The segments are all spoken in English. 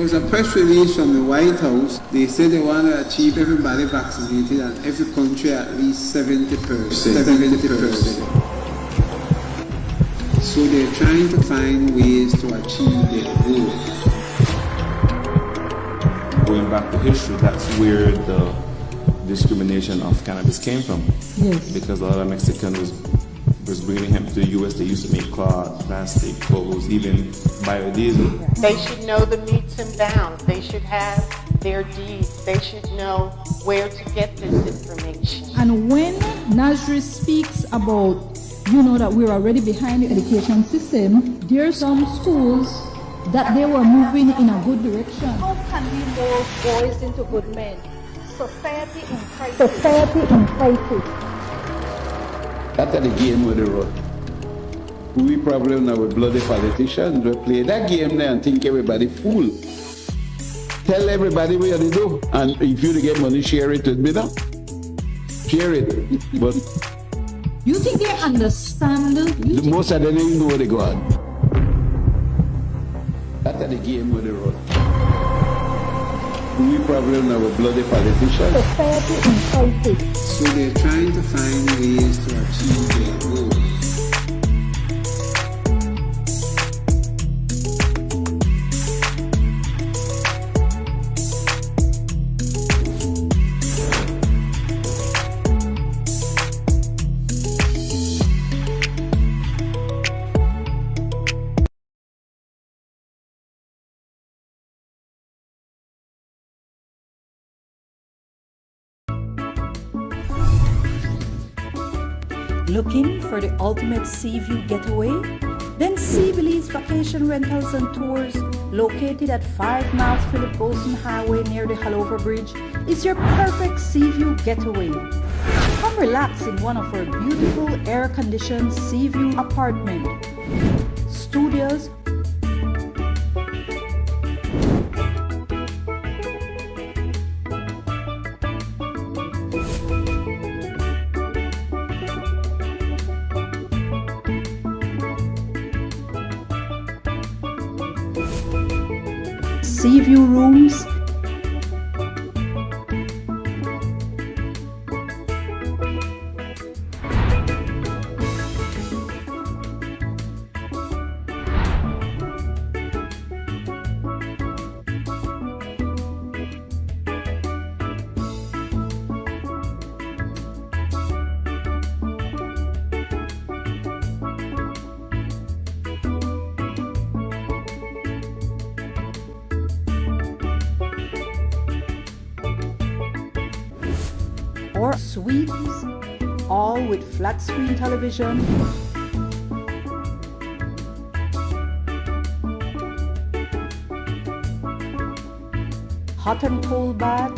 was a press release from the White House. They said they want to achieve everybody vaccinated and every country at least 70%. 70%. So they're trying to find ways to achieve their goal. Going back to history, that's where the discrimination of cannabis came from. Yes. Because a lot of Mexicans was bringing hemp to the U.S. They used to make cloth, plastic, clothes, even biodiesel. They should know the metes and bounds. They should have their deeds. They should know where to get this information. And when Nasri speaks about, that we're already behind the education system, there are some schools that they were moving in a good direction. How can we mold boys into good men? Society in crisis. That's the game with the road. We probably now with bloody politicians, we play that game there and think everybody fool. Tell everybody what you do. And if you get money, share it with me now. Share it. But You think they understand? most of them don't know where they go on. That's the game with the road. We probably now with bloody politicians. Society in crisis. So they're trying to find ways to achieve their goal. Looking for the ultimate sea view getaway? Then Sea Belize Vacation Rentals and Tours, located at 5 miles Philip Golson Highway near the Halover Bridge, is your perfect sea view getaway. Come relax in one of our beautiful air-conditioned sea view apartment, studios, sea view rooms, or suites, all with flat screen television, hot and cold bath,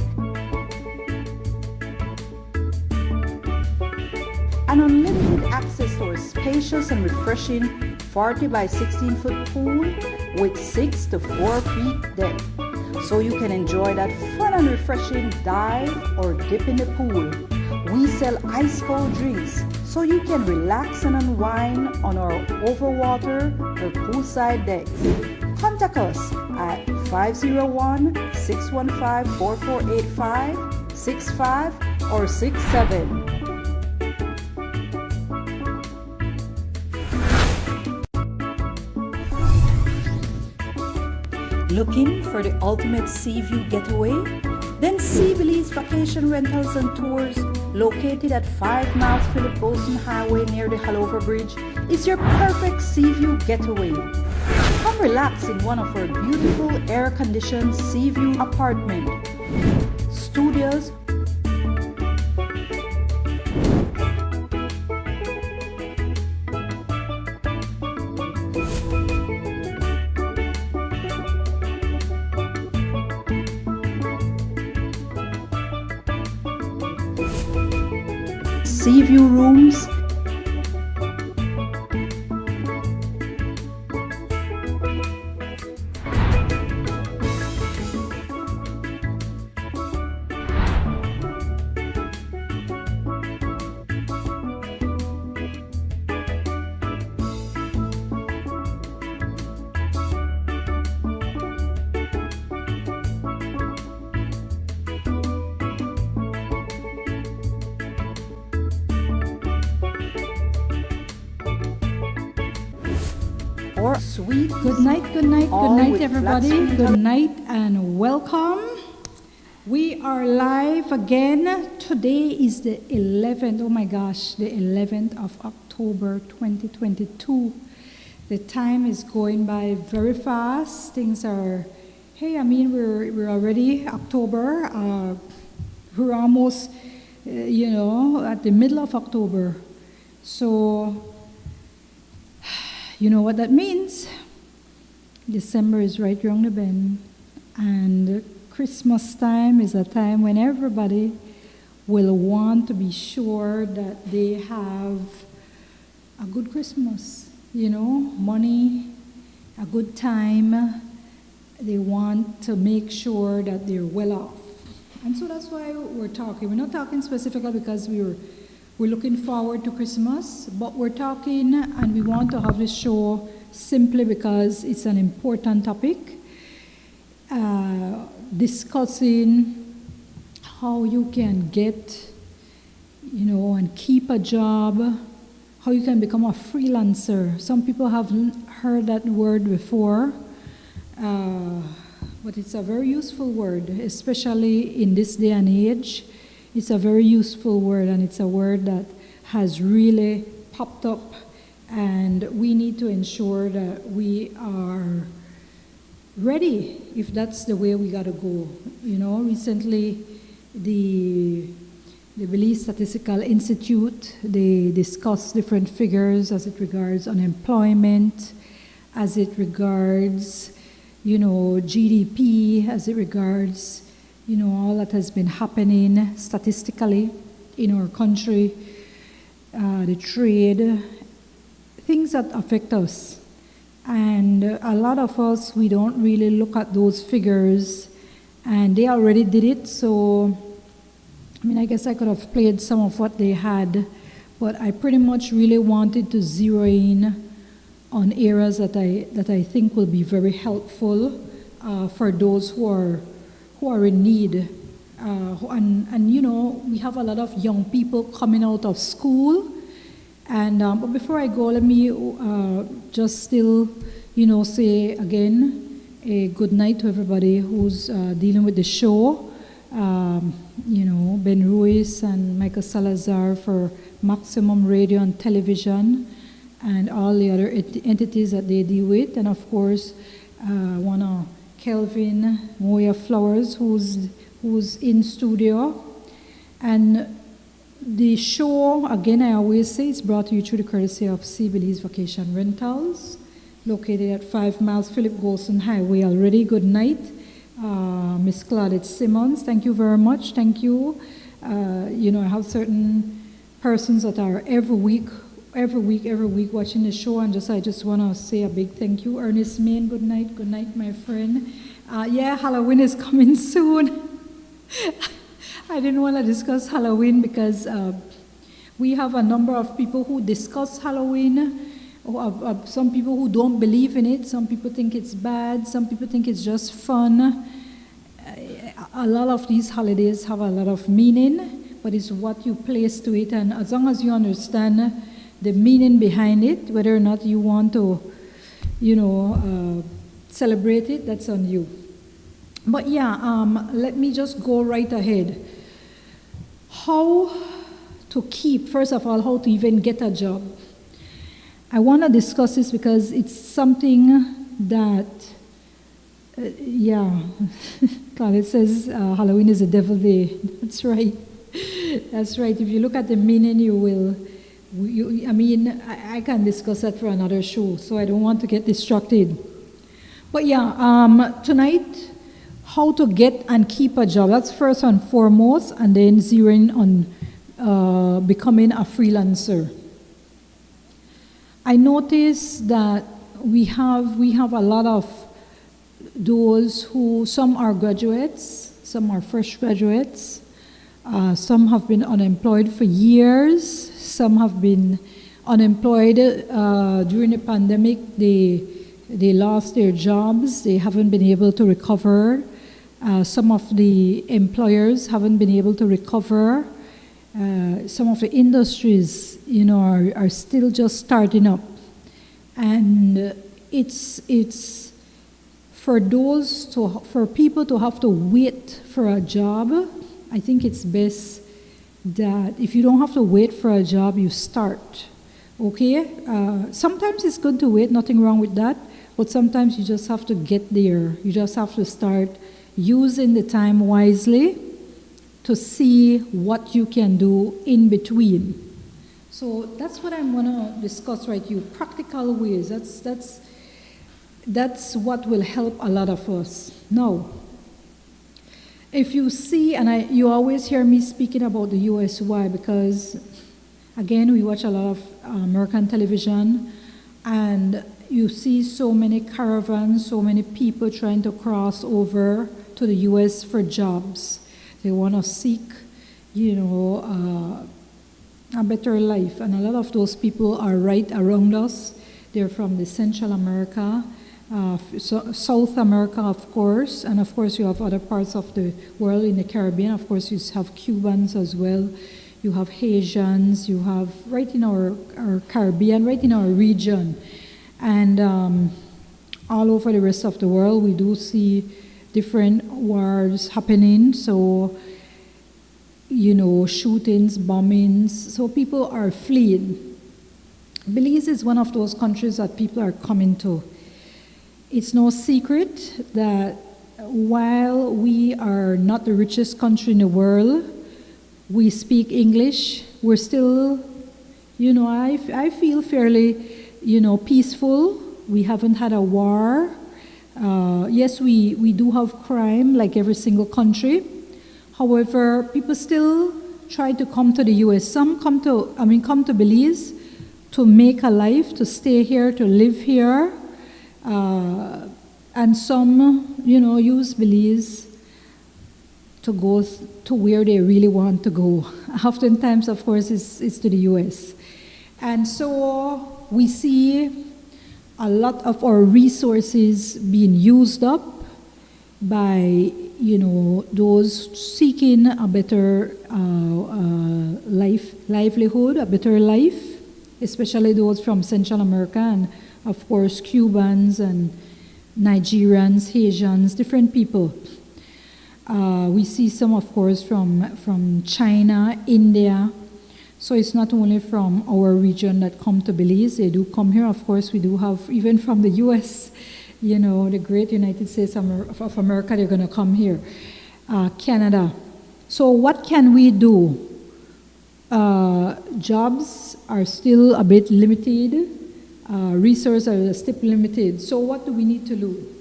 and unlimited access to our spacious and refreshing 40 by 16 foot pool with 6 to 4 feet depth. So you can enjoy that fun and refreshing dive or dip in the pool. We sell ice cold drinks, so you can relax and unwind on our overwater or poolside decks. Contact us at 501-615-4485, 65 or 67. Looking for the ultimate sea view getaway? Then Sea Belize Vacation Rentals and Tours, located at 5 miles Philip Golson Highway near the Halover Bridge, is your perfect sea view getaway. Come relax in one of our beautiful air-conditioned sea view apartment, studios, sea view rooms, or sweet. Good night, All good night, with everybody. flaxseed. Good night and welcome. We are live again. Today is the 11th, oh my gosh, the 11th of October 2022. The time is going by very fast. Things are, we're already October. We're almost, at the middle of October. So, you know what that means? December is right around the bend, and Christmas time is a time when everybody will want to be sure that they have a good Christmas, money, a good time. They want to make sure that they're well off. And so that's why we're talking. We're not talking specifically because we're looking forward to Christmas, but we're talking and we want to have this show simply because it's an important topic, discussing how you can get, and keep a job, how you can become a freelancer. Some people haven't heard that word before, but it's a very useful word, especially in this day and age. It's a very useful word, and it's a word that has really popped up, and we need to ensure that we are ready if that's the way we got to go. Recently the Belize Statistical Institute, they discussed different figures as it regards unemployment, as it regards, GDP, as it regards, all that has been happening statistically in our country, the trade, things that affect us. And a lot of us, we don't really look at those figures, and they already did it. So, I guess I could have played some of what they had, but I pretty much really wanted to zero in on areas that I think will be very helpful for those who are in need. And we have a lot of young people coming out of school. And but before I go, let me just still, say again a good night to everybody who's dealing with the show. Ben Ruiz and Michael Salazar for Maximum Radio and Television, and all the other entities that they deal with, and of course, Kelvin Moya Flowers, who's in studio, and the show, again, I always say, it's brought to you through the courtesy of Sea Belize Vacation Rentals, located at 5 miles Philip Golson Highway. Already, good night. Miss Claudette Simmons, thank you very much. Thank you. I have certain persons that are every week watching the show, and I just want to say a big thank you. Ernest Main, good night, my friend. Halloween is coming soon. I didn't want to discuss Halloween because we have a number of people who discuss Halloween. Some people who don't believe in it. Some people think it's bad. Some people think it's just fun. A lot of these holidays have a lot of meaning, but it's what you place to it. And as long as you understand the meaning behind it, whether or not you want to, celebrate it, that's on you. But let me just go right ahead. How to keep, first of all, how to even get a job. I want to discuss this because it's something that, Claudette says Halloween is a devil day. That's right. That's right. If you look at the meaning, you will. I can discuss that for another show, so I don't want to get distracted. But tonight, how to get and keep a job. That's first and foremost, and then zeroing on becoming a freelancer. I notice that we have a lot of those who, some are graduates, some are fresh graduates, some have been unemployed for years, some have been unemployed during the pandemic. They lost their jobs, they haven't been able to recover. Some of the employers haven't been able to recover. Some of the industries, are still just starting up. And it's for people to have to wait for a job. I think it's best that if you don't have to wait for a job, you start. Okay? Sometimes it's good to wait, nothing wrong with that, but sometimes you just have to get there. You just have to start using the time wisely to see what you can do in between. So that's what I'm going to discuss right here. Practical ways. That's what will help a lot of us. Now, if you see, and you always hear me speaking about the US, why? Because, again, we watch a lot of American television, and you see so many caravans, so many people trying to cross over to the US for jobs. They want to seek, a better life. And a lot of those people are right around us. They're from the Central America, South America, of course, and of course you have other parts of the world in the Caribbean. Of course you have Cubans as well. You have Haitians. You have right in our Caribbean, right in our region. And all over the rest of the world, we do see different wars happening. So, shootings, bombings. So people are fleeing. Belize is one of those countries that people are coming to. It's no secret that while we are not the richest country in the world, we speak English. We're still, I feel fairly, peaceful. We haven't had a war. Yes, we do have crime like every single country. However, people still try to come to the US. Some come to Belize to make a life, to stay here, to live here. And some, use Belize to go to where they really want to go. Oftentimes, of course, it's to the US. And so we see a lot of our resources being used up by, those seeking a better livelihood, a better life, especially those from Central America and, of course, Cubans and Nigerians, Haitians, different people. We see some, of course, from China, India. So it's not only from our region that come to Belize, they do come here. Of course, we do have, even from the US, the great United States of America, they're going to come here. Canada. So what can we do? Jobs are still a bit limited. Resources are still limited. So what do we need to do?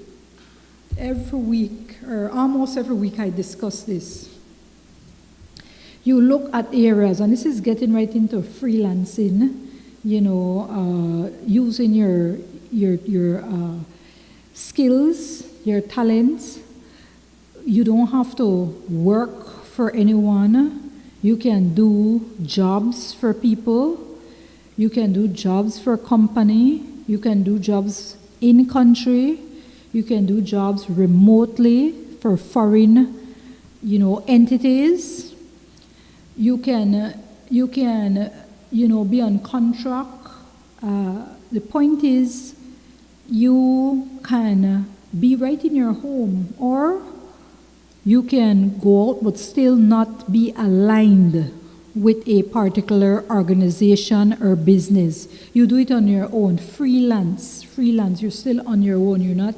Every week, or almost every week, I discuss this. You look at areas, and this is getting right into freelancing, using your skills, your talents. You don't have to work for anyone. You can do jobs for people. You can do jobs for a company. You can do jobs in country. You can do jobs remotely for foreign, entities. You can be on contract. The point is, you can be right in your home, or you can go out but still not be aligned with a particular organization or business. You do it on your own. Freelance. You're still on your own. You're not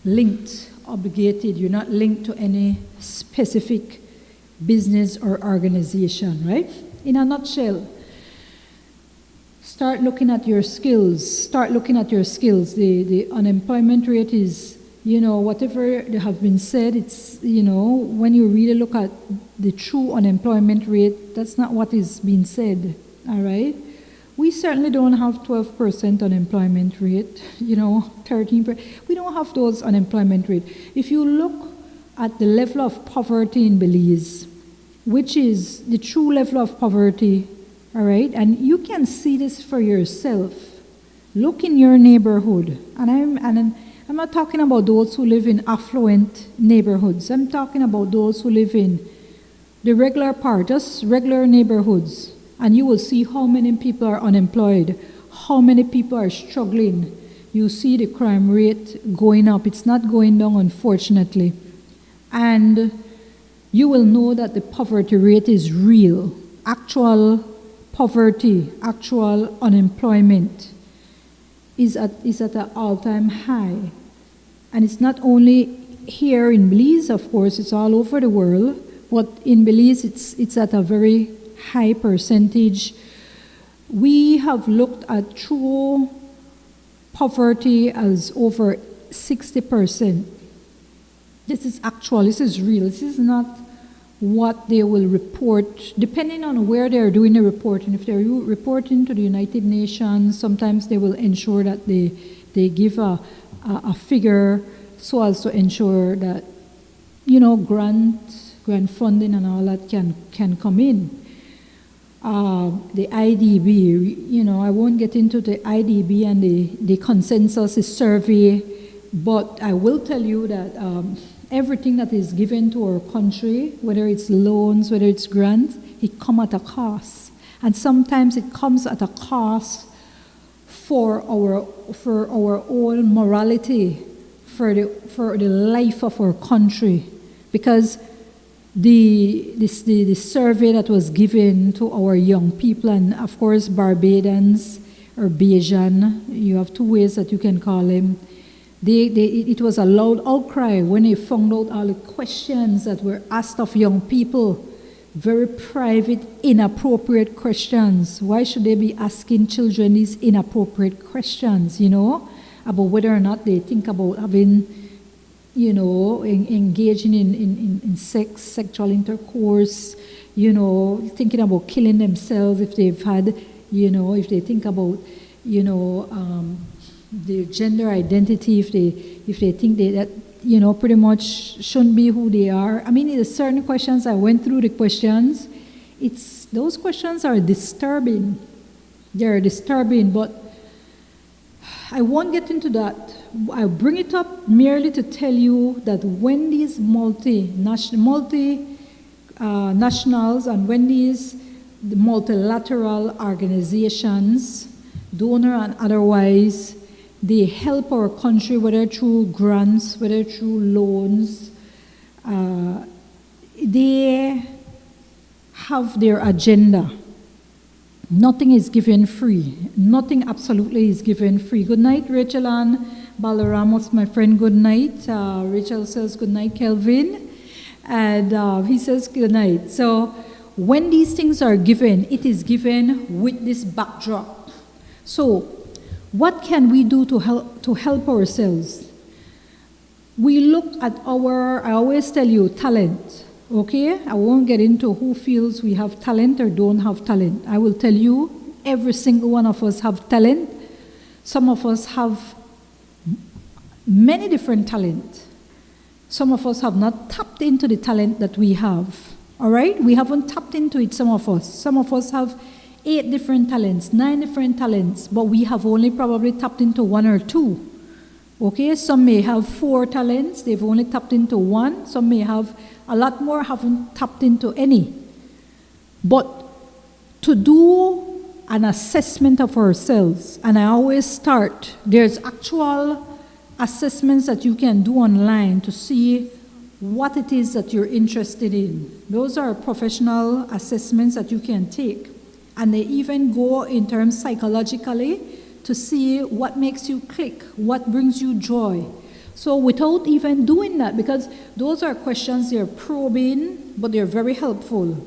linked, obligated. You're not linked to any specific business or organization, right? In a nutshell, start looking at your skills. The unemployment rate is, whatever they have been said, it's, when you really look at the true unemployment rate, that's not what is being said, all right? We certainly don't have 12% unemployment rate, 13%. We don't have those unemployment rate. If you look at the level of poverty in Belize, which is the true level of poverty, all right? And you can see this for yourself. Look in your neighborhood. And I'm not talking about those who live in affluent neighborhoods. I'm talking about those who live in the regular part, just regular neighborhoods. And you will see how many people are unemployed, how many people are struggling, you see the crime rate going up. It's not going down, unfortunately. And you will know that the poverty rate is real. Actual poverty, actual unemployment is at an all-time high. And it's not only here in Belize, of course, it's all over the world, but in Belize it's at a very high percentage. We have looked at true poverty as over 60%. This is actual, this is real, this is not what they will report, depending on where they're doing the reporting. If they're reporting to the United Nations, sometimes they will ensure that they give a figure so as to ensure that, grant funding and all that can come in. The IDB, I won't get into the IDB and the consensus survey, but I will tell you that everything that is given to our country, whether it's loans, whether it's grants, it comes at a cost. And sometimes it comes at a cost for our own morality, for the life of our country. Because the survey that was given to our young people, and of course Barbadians or Bajan, you have two ways that you can call them, it was a loud outcry when they found out all the questions that were asked of young people, very private, inappropriate questions. Why should they be asking children these inappropriate questions, about whether or not they think about having, engaging in sexual intercourse, thinking about killing themselves if they've had, if they think about, their gender identity, if they think that pretty much shouldn't be who they are. I mean, there's certain questions, I went through the questions. Those questions are disturbing. They're disturbing, but I won't get into that. I bring it up merely to tell you that when these multinationals and when the multilateral organizations, donor and otherwise, they help our country, whether through grants, whether through loans. They have their agenda. Nothing is given free. Nothing absolutely is given free. Good night, Rachel Ann Balaramos, my friend, good night. Rachel says good night, Kelvin. And he says good night. So when these things are given, it is given with this backdrop. So what can we do to help ourselves? We look at I always tell you, talent, okay? I won't get into who feels we have talent or don't have talent. I will tell you, every single one of us have talent. Some of us have many different talent. Some of us have not tapped into the talent that we have, all right? We haven't tapped into it, some of us. Some of us have 8 different talents, 9 different talents, but we have only probably tapped into 1 or 2. Okay, some may have 4 talents, they've only tapped into 1. Some may have a lot more, haven't tapped into any. But to do an assessment of ourselves, and I always start, there's actual assessments that you can do online to see what it is that you're interested in. Those are professional assessments that you can take. And they even go in terms psychologically to see what makes you click, what brings you joy. So without even doing that, because those are questions, they're probing, but they're very helpful.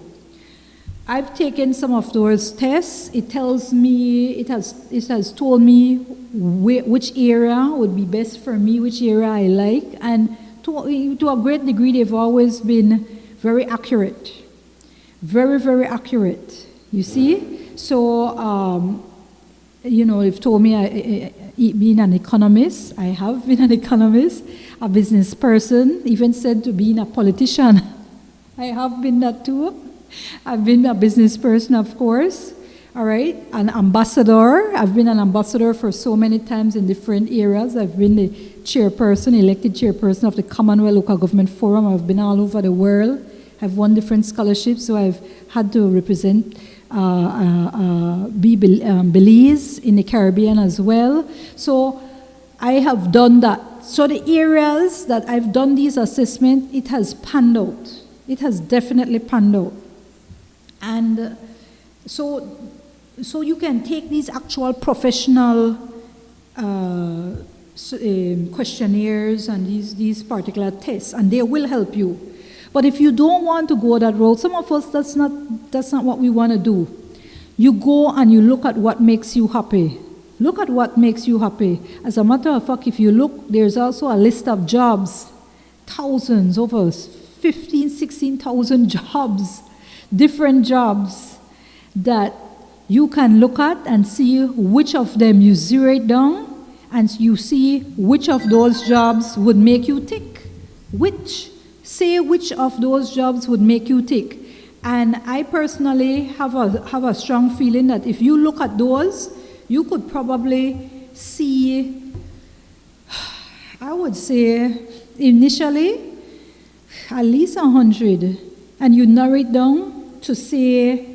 I've taken some of those tests. It tells me, it has told me which area would be best for me, which area I like, and to a great degree, they've always been very accurate. Very, very accurate. You see? So, they've told me being an economist, I have been an economist, a business person, even said to being a politician. I have been that too. I've been a business person, of course. All right, an ambassador. I've been an ambassador for so many times in different areas. I've been the chairperson, elected chairperson of the Commonwealth Local Government Forum. I've been all over the world. I've won different scholarships, so I've had to represent Belize in the Caribbean as well. So I have done that. So the areas that I've done these assessments, it has panned out. It has definitely panned out. And so you can take these actual professional questionnaires and these particular tests, and they will help you. But if you don't want to go that road, some of us, that's not what we want to do. You go and you look at what makes you happy. Look at what makes you happy. As a matter of fact, if you look, there's also a list of jobs, thousands, over 15, 16,000 jobs, different jobs that you can look at and see which of them you zero it down, and you see which of those jobs would make you tick. Which of those jobs would make you tick. And I personally have a strong feeling that if you look at those, you could probably see, I would say, initially, at least 100. And you narrow it down to say,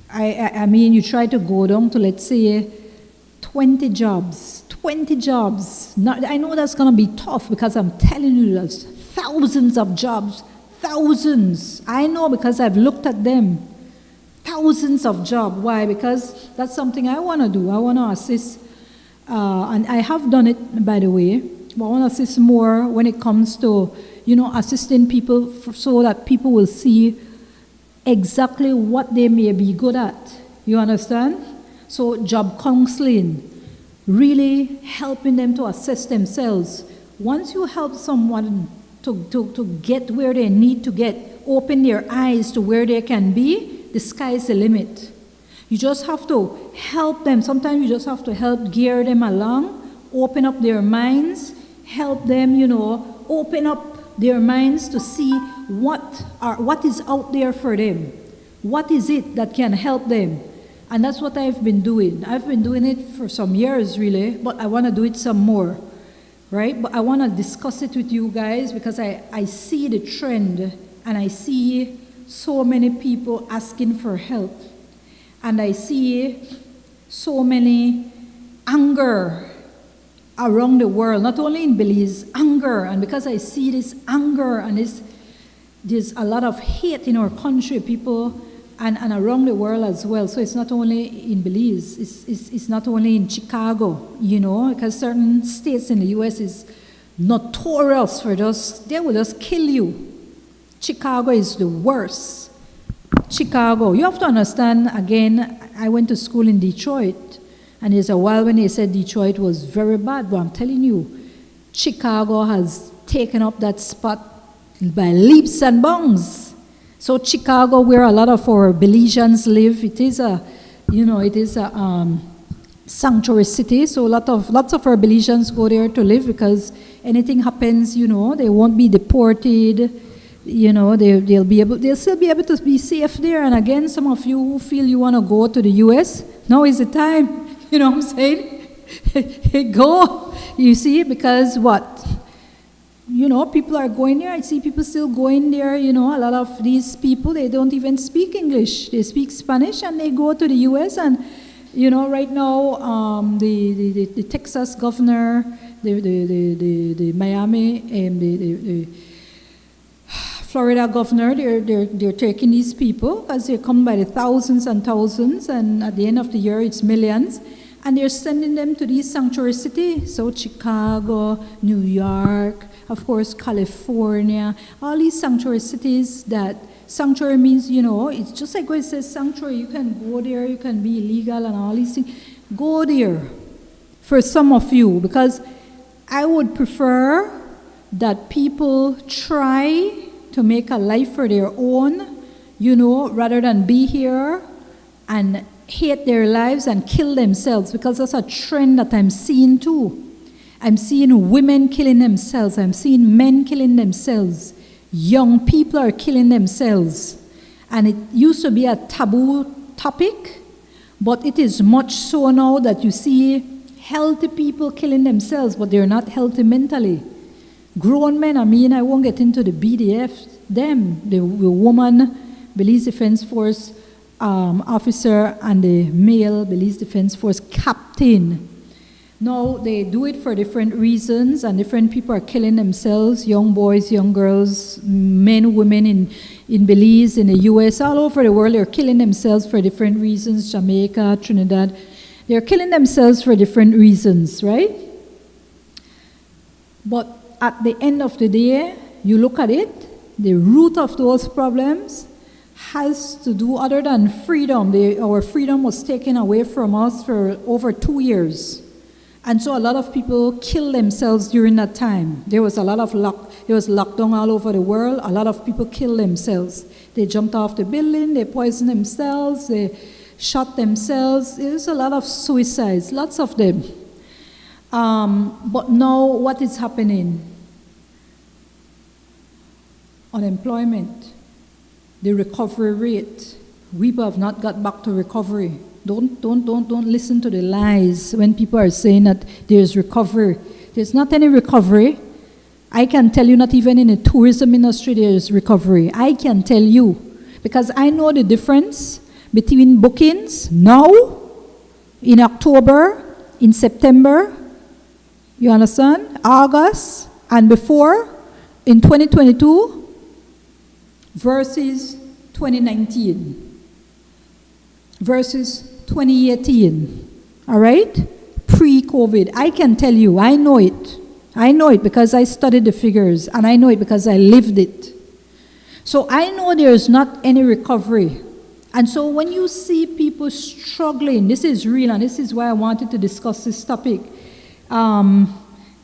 I mean, you try to go down to, let's say, 20 jobs. 20 jobs. I know that's going to be tough because I'm telling you there's thousands of jobs. Thousands. I know because I've looked at them. Thousands of jobs. Why? Because that's something I want to do. I want to assist, and I have done it, by the way, but I want to assist more when it comes to, assisting people so that people will see exactly what they may be good at. You understand? So job counseling, really helping them to assess themselves. Once you help someone to get where they need to get, open their eyes to where they can be, the sky is the limit. You just have to help them. Sometimes you just have to help gear them along, open up their minds, help them, open up their minds to see what is out there for them. What is it that can help them? And that's what I've been doing. I've been doing it for some years, really, but I want to do it some more, right? But I want to discuss it with you guys because I see the trend, and I see so many people asking for help. And I see so many anger around the world, not only in Belize, anger. And because I see this anger and there's a lot of hate in our country, people, and around the world as well. So it's not only in Belize, it's not only in Chicago, because certain states in the U.S. is notorious for they will just kill you. Chicago is the worst. Chicago, you have to understand, again, I went to school in Detroit, and there's a while when they said Detroit was very bad, but I'm telling you, Chicago has taken up that spot by leaps and bounds. So Chicago, where a lot of our Belizeans live, it is a sanctuary city, so lots of our Belizeans go there to live because anything happens, they won't be deported. They'll still be able to be safe there. And again, some of you who feel you want to go to the U.S., now is the time. You know what I'm saying? Go. You see, because what? People are going there. I see people still going there. A lot of these people, they don't even speak English. They speak Spanish, and they go to the U.S. And right now, the Texas governor, the Miami, the Florida governor, they're taking these people because they come by the thousands and thousands, and at the end of the year it's millions, and they're sending them to these sanctuary cities. So Chicago, New York, of course California, all these sanctuary cities. That sanctuary means, it's just like when it says sanctuary, you can go there, you can be illegal and all these things. Go there for some of you, because I would prefer that people try to make a life for their own, rather than be here and hate their lives and kill themselves, because that's a trend that I'm seeing too. I'm seeing women killing themselves. I'm seeing men killing themselves. Young people are killing themselves. And it used to be a taboo topic, but it is much so now that you see healthy people killing themselves, but they're not healthy mentally. Grown men, I won't get into the BDF, the woman Belize Defense Force officer and the male Belize Defense Force captain. Now they do it for different reasons, and different people are killing themselves, young boys, young girls, men, women in Belize, in the US, all over the world. They're killing themselves for different reasons, Jamaica, Trinidad. They're killing themselves for different reasons, right? But at the end of the day, you look at it, the root of those problems has to do other than freedom. Our freedom was taken away from us for over 2 years. And so a lot of people killed themselves during that time. There was a lot of there was lockdown all over the world. A lot of people killed themselves. They jumped off the building, they poisoned themselves, they shot themselves. There's a lot of suicides, lots of them. But now what is happening? Unemployment, the recovery rate. We have not got back to recovery. Don't listen to the lies when people are saying that there's recovery. There's not any recovery. I can tell you, not even in the tourism industry there's recovery. I can tell you, because I know the difference between bookings now, in October, in September, you understand, August, and before, in 2022, versus 2019. Versus 2018, all right? Pre-COVID. I can tell you, I know it. I know it because I studied the figures, and I know it because I lived it. So I know there's not any recovery. And so when you see people struggling, this is real, and this is why I wanted to discuss this topic.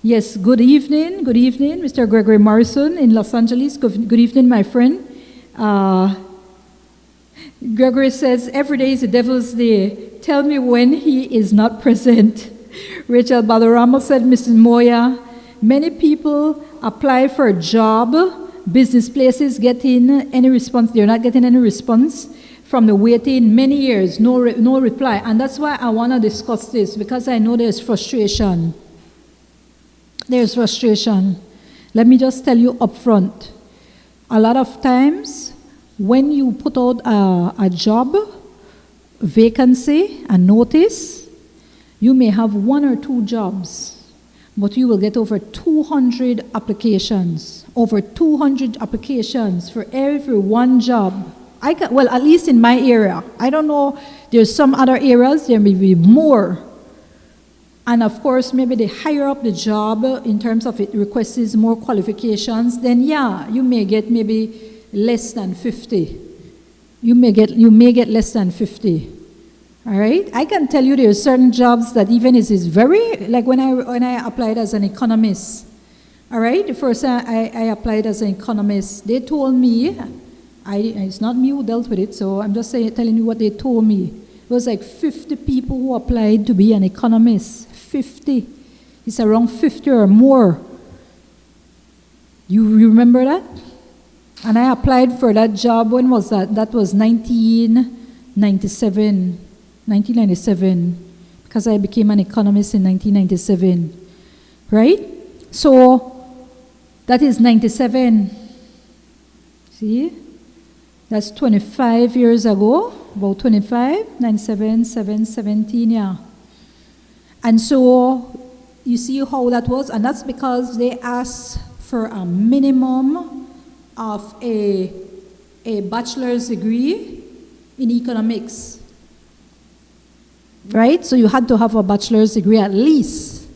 Yes, good evening, Mr. Gregory Morrison in Los Angeles. Good evening, my friend. Gregory says, every day is the devil's day. Tell me when he is not present. Rachel Balaramo said, Mrs. Moya, many people apply for a job. Business places getting any response. They're not getting any response from the waiting many years, no reply. And that's why I want to discuss this, because I know there's frustration. There's frustration. Let me just tell you up front. A lot of times, when you put out a job vacancy, a notice, you may have 1 or 2 jobs, but you will get over 200 applications. Over 200 applications for every one job. Well, at least in my area. I don't know, there's some other areas, there may be more. And of course, maybe they higher up the job in terms of it requests more qualifications, then yeah, you may get maybe less than 50. You may get less than 50. All right? I can tell you there are certain jobs that even is very, like when I applied as an economist. All right? The first time I applied as an economist, they told me, it's not me who dealt with it, so I'm just telling you what they told me. It was like 50 people who applied to be an economist. 50. It's around 50 or more. You remember that? And I applied for that job, when was that? That was 1997, because I became an economist in 1997, right? So, that is 97, see? That's 25 years ago, about 25, 97, 7, 17, yeah. And so, you see how that was? And that's because they asked for a minimum of a bachelor's degree in economics, right? So you had to have a bachelor's degree at least.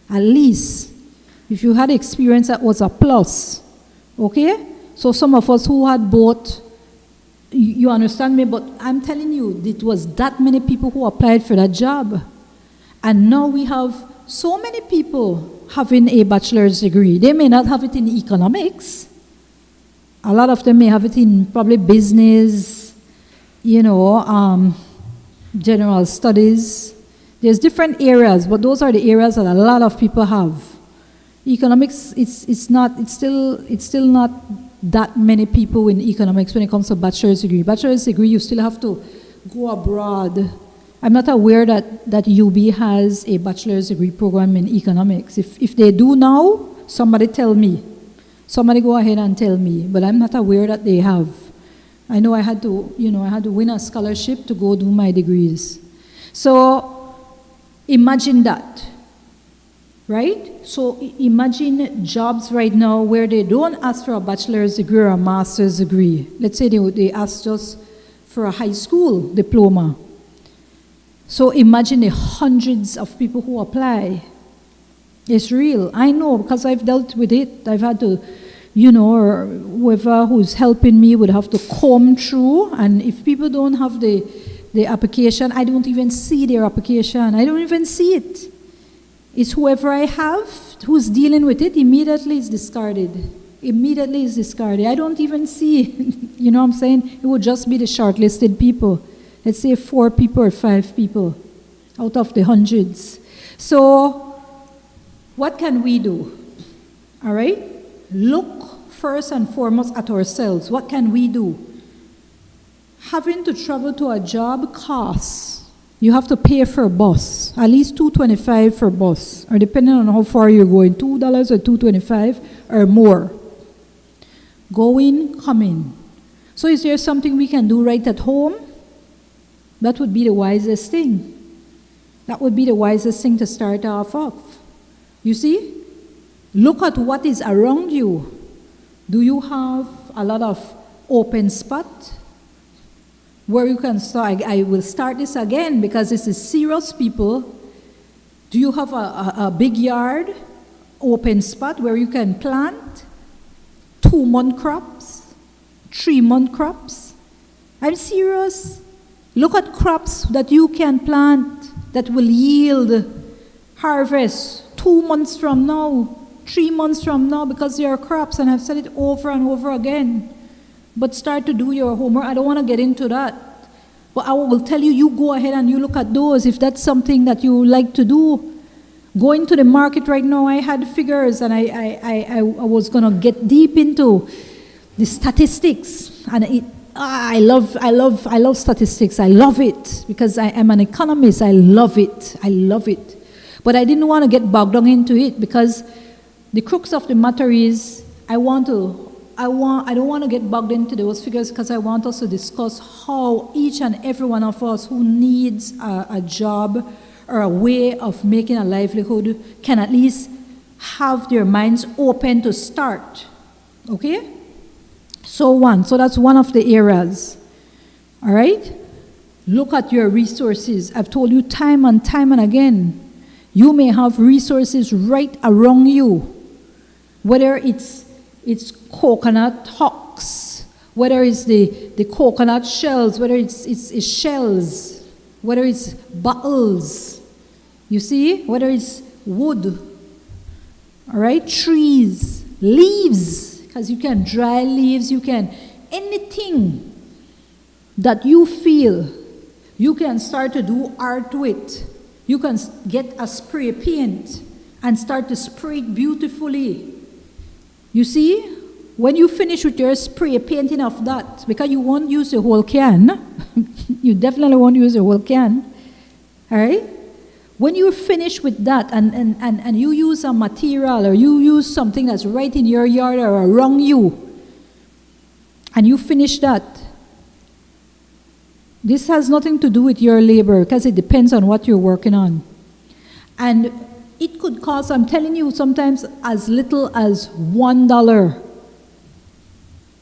If you had experience, that was a plus, okay? So some of us who had both, you understand me, but I'm telling you, it was that many people who applied for that job. And now we have so many people having a bachelor's degree. They may not have it in economics. A lot of them may have it in probably business, general studies. There's different areas, but those are the areas that a lot of people have. Economics, it's still not that many people in economics when it comes to bachelor's degree. Bachelor's degree, you still have to go abroad. I'm not aware that UB has a bachelor's degree program in economics. If they do now, somebody tell me. Somebody go ahead and tell me, but I'm not aware that they have. I know I had to win a scholarship to go do my degrees. So Imagine that, right? So imagine jobs right now where they don't ask for a bachelor's degree or a master's degree. Let's say they ask just for a high school diploma. So imagine the hundreds of people who apply. It's real. I know because I've dealt with it. I've had to, or whoever who's helping me would have to comb through. And if people don't have the application, I don't even see their application. I don't even see it. It's whoever I have who's dealing with it, immediately is discarded. Immediately is discarded. I don't even see, you know what I'm saying? It would just be the shortlisted people. Let's say 4 people or 5 people out of the hundreds. So what can we do? All right? Look first and foremost at ourselves. What can we do? Having to travel to a job costs. You have to pay for a bus, at least $2.25 for a bus, or depending on how far you're going, $2 or $2.25 or more. Going, coming. So is there something we can do right at home? That would be the wisest thing. That would be the wisest thing to start off of. You see? Look at what is around you. Do you have a lot of open spot where you can start? I will start this again because this is serious, people. Do you have a big yard, open spot where you can plant 2-month crops, 3-month crops? I'm serious. Look at crops that you can plant that will yield harvest 2 months from now, 3 months from now, because they are crops, and I've said it over and over again. But start to do your homework. I don't want to get into that. But I will tell you, you go ahead and you look at those if that's something that you like to do. Going to the market right now, I had figures, and I was going to get deep into the statistics. And I love statistics. I love it because I am an economist. I love it. I love it. But I didn't want to get bogged down into it because the crux of the matter is I don't want to get bogged into those figures because I want us to discuss how each and every one of us who needs a job or a way of making a livelihood can at least have their minds open to start. Okay? So that's one of the areas. All right? Look at your resources. I've told you time and again, you may have resources right around you, whether it's coconut husks, whether it's the coconut shells, whether it's shells, whether it's bottles, you see, whether it's wood, all right, trees, leaves, because you can dry leaves, you can, anything that you feel, you can start to do art with. You can get a spray paint and start to spray it beautifully. You see, when you finish with your spray painting of that, because you won't use the whole can, you definitely won't use the whole can, all right? When you finish with that and you use a material or you use something that's right in your yard or around you, and you finish that, this has nothing to do with your labor because it depends on what you're working on. And it could cost, I'm telling you, sometimes as little as $1.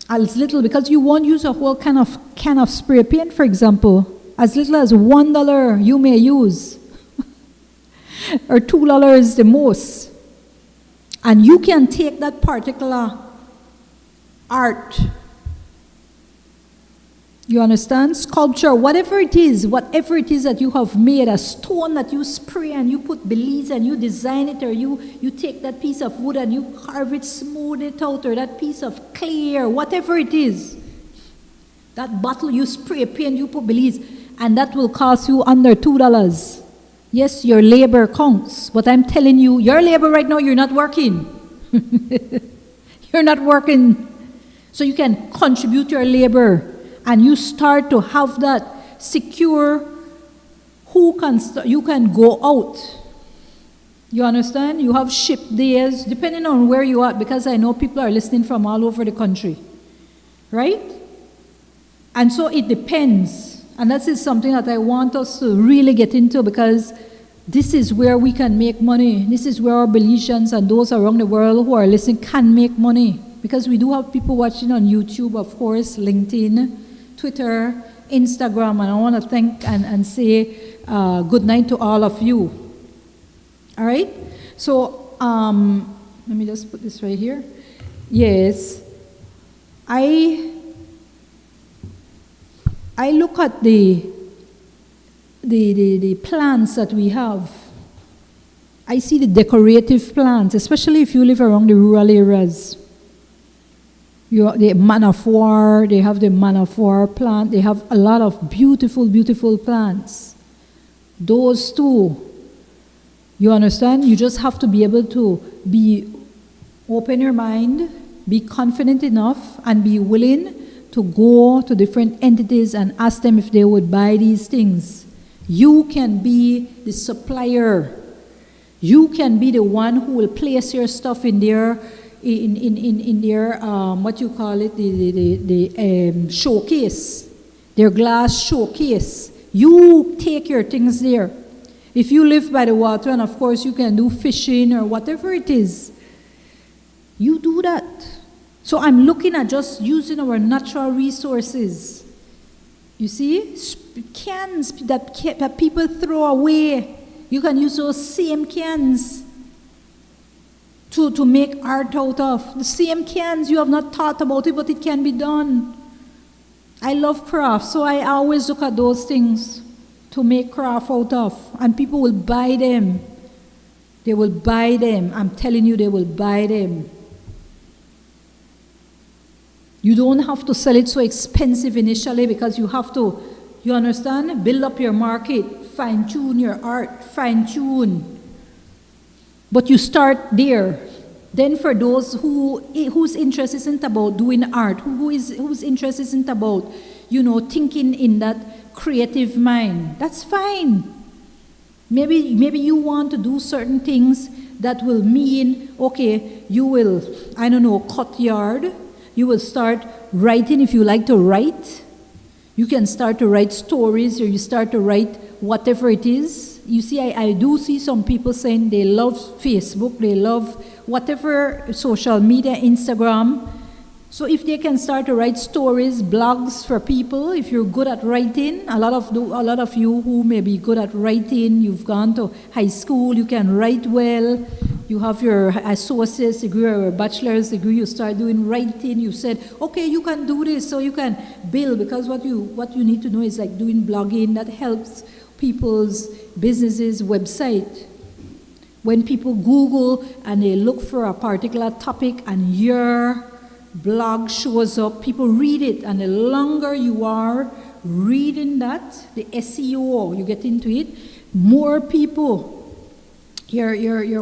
As little, because you won't use a whole can of spray paint, for example. As little as $1 you may use. Or $2 the most. And you can take that particular art, you understand? Sculpture, whatever it is that you have made, a stone that you spray and you put belize and you design it, or you take that piece of wood and you carve it, smooth it out, or that piece of clay, or whatever it is. That bottle you spray paint, you put belize, and that will cost you under $2. Yes, your labor counts, but I'm telling you, your labor right now, you're not working. You're not working. So you can contribute your labor. And you start to have that secure, you can go out. You understand? You have ship days, depending on where you are, because I know people are listening from all over the country. Right? And so it depends. And that is something that I want us to really get into, because this is where we can make money. This is where our Belizeans and those around the world who are listening can make money. Because we do have people watching on YouTube, of course, LinkedIn, Twitter, Instagram, and I want to thank and say good night to all of you. All right? So, let me just put this right here. Yes, I look at the plants that we have. I see the decorative plants, especially if you live around the rural areas. The man of war, they have the man of war plant. They have a lot of beautiful, beautiful plants. Those two, you understand? You just have to be able to open your mind, be confident enough, and be willing to go to different entities and ask them if they would buy these things. You can be the supplier. You can be the one who will place your stuff in their what you call it, the showcase, their glass showcase. You take your things there. If you live by the water, and of course you can do fishing or whatever it is, you do that. So I'm looking at just using our natural resources. You see, cans that people throw away, you can use those same cans to make art out of. The same cans, you have not thought about it, but it can be done. I love craft, so I always look at those things to make craft out of, and people will buy them. They will buy them. I'm telling you, they will buy them. You don't have to sell it so expensive initially because you have to, you understand, build up your market, fine-tune your art, fine-tune. But you start there. Then for those whose interest isn't about doing art, whose interest isn't about, thinking in that creative mind, that's fine. Maybe you want to do certain things that will mean, okay, you will, cut yard. You will start writing if you like to write. You can start to write stories, or you start to write whatever it is. You see, I do see some people saying they love Facebook, they love whatever social media, Instagram. So if they can start to write stories, blogs for people, if you're good at writing, a lot of you who may be good at writing, you've gone to high school, you can write well, you have your associate's degree or a bachelor's degree, you start doing writing, you said, okay, you can do this, so you can build, because what you need to know is like doing blogging that helps people's businesses' website. When people Google and they look for a particular topic and your blog shows up, people read it, and the longer you are reading that, the SEO, you get into it, more people, your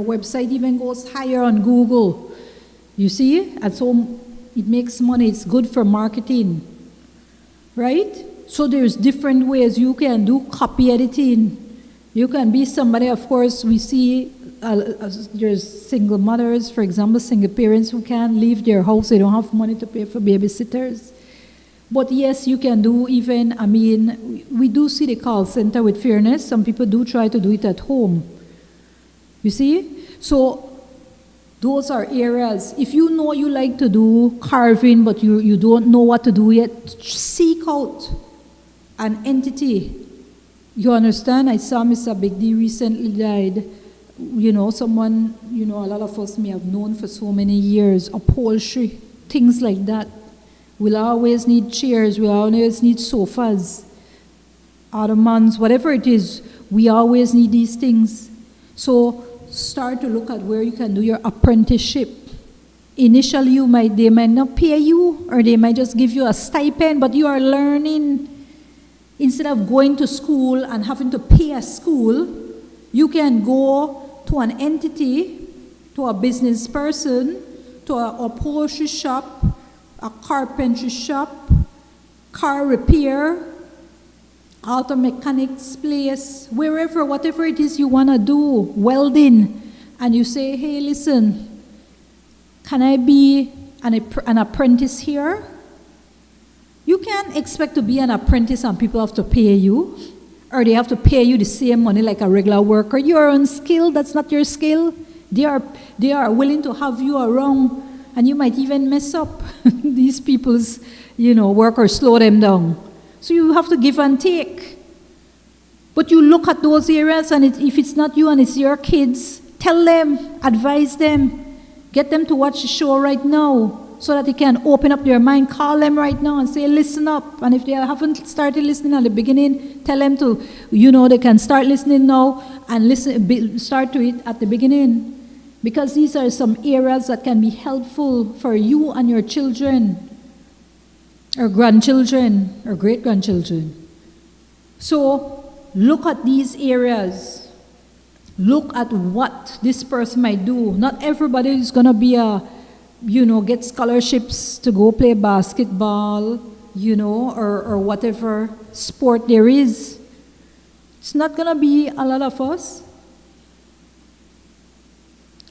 website even goes higher on Google. You see? And so it makes money, it's good for marketing, right? So there's different ways you can do copy editing. You can be somebody, of course, we see there's single mothers, for example, single parents who can't leave their house, they don't have money to pay for babysitters. But yes, you can do even, we do see the call center with fairness. Some people do try to do it at home. You see? So those are areas. If you know you like to do carving, but you don't know what to do yet, seek out an entity. You understand? I saw Mr. Big D recently died. Someone, a lot of us may have known for so many years, upholstery, things like that. We'll always need chairs, we'll always need sofas, ottomans, whatever it is, we always need these things. So start to look at where you can do your apprenticeship. Initially, they might not pay you, or they might just give you a stipend, but you are learning. Instead of going to school and having to pay a school, you can go to an entity, to a business person, to a upholstery shop, a carpentry shop, car repair, auto mechanics place, wherever, whatever it is you want to do, welding, and you say, hey, listen, can I be an apprentice here? You can't expect to be an apprentice and people have to pay you. or they have to pay you the same money like a regular worker. You're unskilled, that's not your skill. They are willing to have you around, and you might even mess up these people's, work or slow them down. So you have to give and take. But you look at those areas, and if it's not you and it's your kids, tell them, advise them, get them to watch the show right now so that they can open up their mind. Call them right now and say, listen up. And if they haven't started listening at the beginning, tell them to, they can start listening now and start to it at the beginning. Because these are some areas that can be helpful for you and your children, or grandchildren, or great-grandchildren. So look at these areas. Look at what this person might do. Not everybody is going to be get scholarships to go play basketball, or whatever sport there is. It's not going to be a lot of us.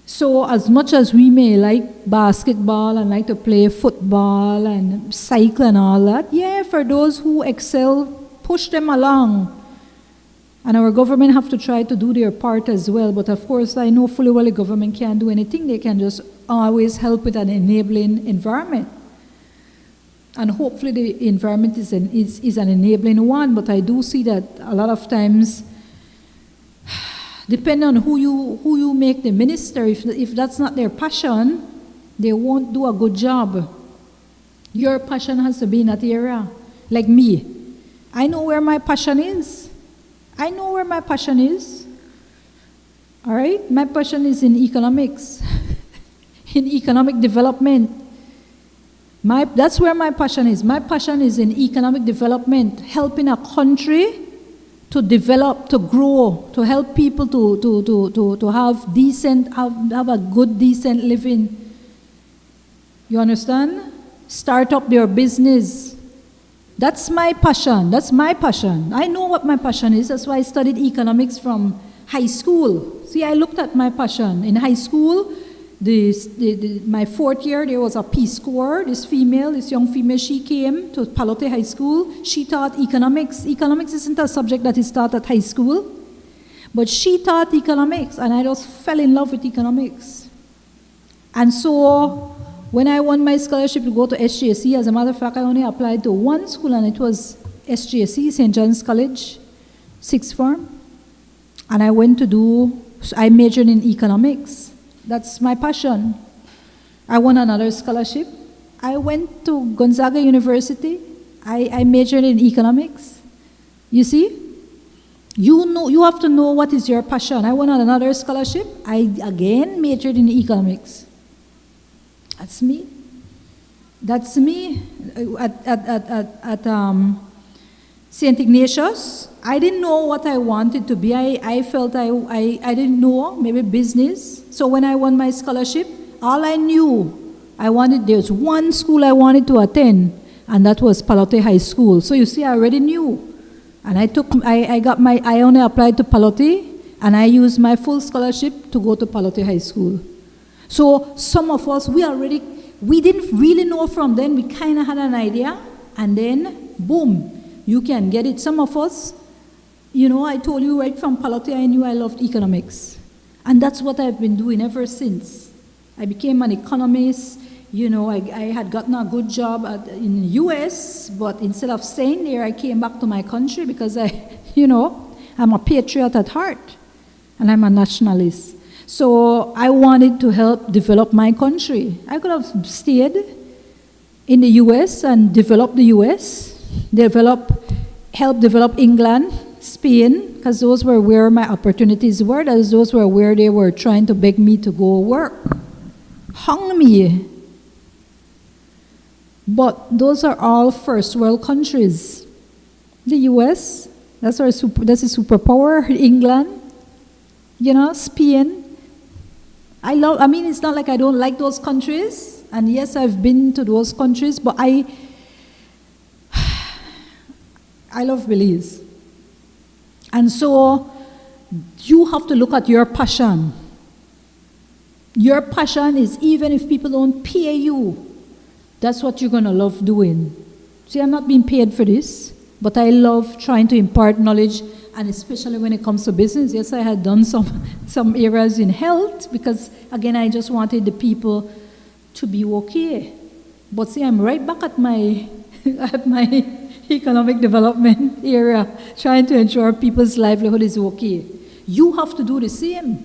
So as much as we may like basketball and like to play football and cycle and all that, for those who excel, push them along. And our government have to try to do their part as well. But of course, I know fully well the government can't do anything. They can just always help with an enabling environment. And hopefully the environment is an enabling one. But I do see that a lot of times, depending on who you make the minister, if that's not their passion, they won't do a good job. Your passion has to be in that area. Like me, I know where my passion is. All right? My passion is in economics, in economic development. That's where my passion is. My passion is in economic development, helping a country to develop, to grow, to help people to have a good, decent living. You understand? Start up their business. That's my passion. I know what my passion is. That's why I studied economics from high school. See, I looked at my passion. In high school, my fourth year, there was a Peace Corps. This young female, she came to Palote High School. She taught economics. Economics isn't a subject that is taught at high school. But she taught economics, and I just fell in love with economics. And so when I won my scholarship to go to SJC, as a matter of fact, I only applied to one school, and it was SJC, St. John's College, sixth form. And I majored in economics. That's my passion. I won another scholarship. I went to Gonzaga University. I majored in economics. You see? You have to know what is your passion. I won another scholarship. I again majored in economics. That's me. At St. Ignatius. I didn't know what I wanted to be. I felt I didn't know, maybe business. So when I won my scholarship, all I knew, there's one school I wanted to attend, and that was Palote High School. So you see, I already knew. And I only applied to Palote, and I used my full scholarship to go to Palote High School. So some of us, we didn't really know from then, we kind of had an idea, and then, boom, you can get it. Some of us, I told you right from Palote, I knew I loved economics. And that's what I've been doing ever since. I became an economist. I had gotten a good job in the US, but instead of staying there, I came back to my country because I'm a patriot at heart, and I'm a nationalist. So I wanted to help develop my country. I could have stayed in the US and developed the US, help develop England, Spain, because those were where my opportunities were. Those were where they were trying to beg me to go work. Hung me. But those are all first world countries. The US, that's a superpower. England, Spain. It's not like I don't like those countries. And yes, I've been to those countries, but I love Belize. And so you have to look at your passion. Your passion is, even if people don't pay you, that's what you're going to love doing. See, I'm not being paid for this, but I love trying to impart knowledge And especially when it comes to business, yes, I had done some areas in health because, again, I just wanted the people to be okay. But see, I'm right back at my economic development area, trying to ensure people's livelihood is okay. You have to do the same.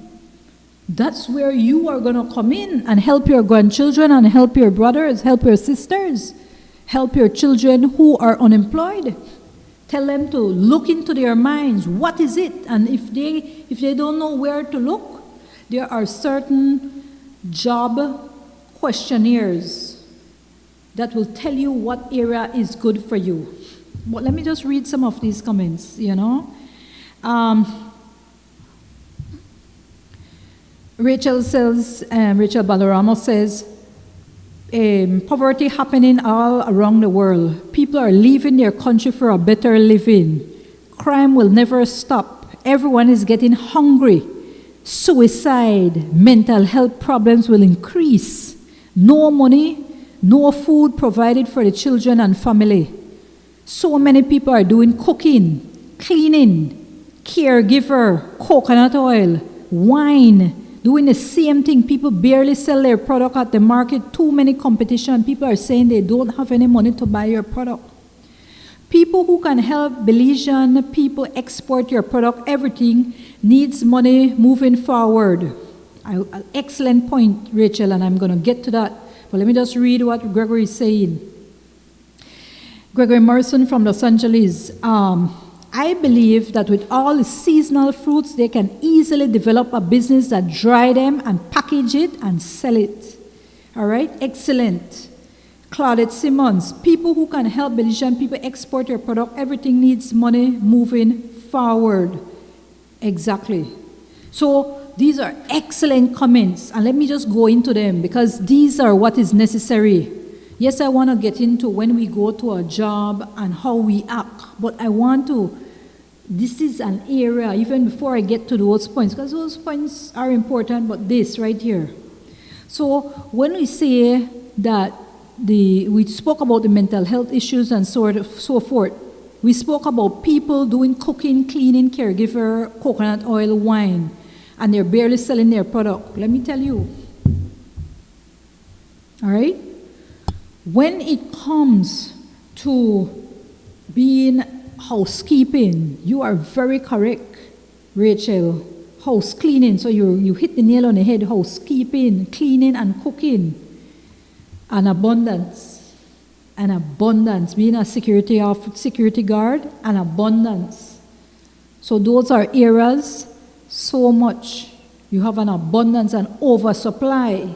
That's where you are going to come in and help your grandchildren and help your brothers, help your sisters, help your children who are unemployed. Tell them to look into their minds. What is it? And if they don't know where to look, there are certain job questionnaires that will tell you what area is good for you. But let me just read some of these comments, Rachel Balaramo says, poverty happening all around the world. People are leaving their country for a better living. Crime will never stop. Everyone is getting hungry. Suicide, mental health problems will increase. No money, no food provided for the children and family. So many people are doing cooking, cleaning, caregiver, coconut oil, wine, doing the same thing. People barely sell their product at the market. Too many competition. People are saying they don't have any money to buy your product. People who can help Belizean people export your product, everything needs money moving forward. Excellent point, Rachel, and I'm going to get to that. But let me just read what Gregory is saying. Gregory Morrison from Los Angeles. I believe that with all the seasonal fruits, they can easily develop a business that dry them and package it and sell it. All right? Excellent. Claudette Simmons. People who can help Belizean people export their product, everything needs money moving forward. Exactly. So these are excellent comments, and let me just go into them because these are what is necessary. Yes, I want to get into when we go to a job and how we act, but I want to, this is an area, even before I get to those points, because those points are important, but this right here. So when we say that we spoke about the mental health issues and so forth, we spoke about people doing cooking, cleaning, caregiver, coconut oil, wine, and they're barely selling their product. Let me tell you. All right? When it comes to being housekeeping, you are very correct, Rachel. House cleaning, so you hit the nail on the head. Housekeeping, cleaning and cooking. An abundance. An abundance. Being a security guard, an abundance. So those are areas, so much. You have an abundance, an oversupply.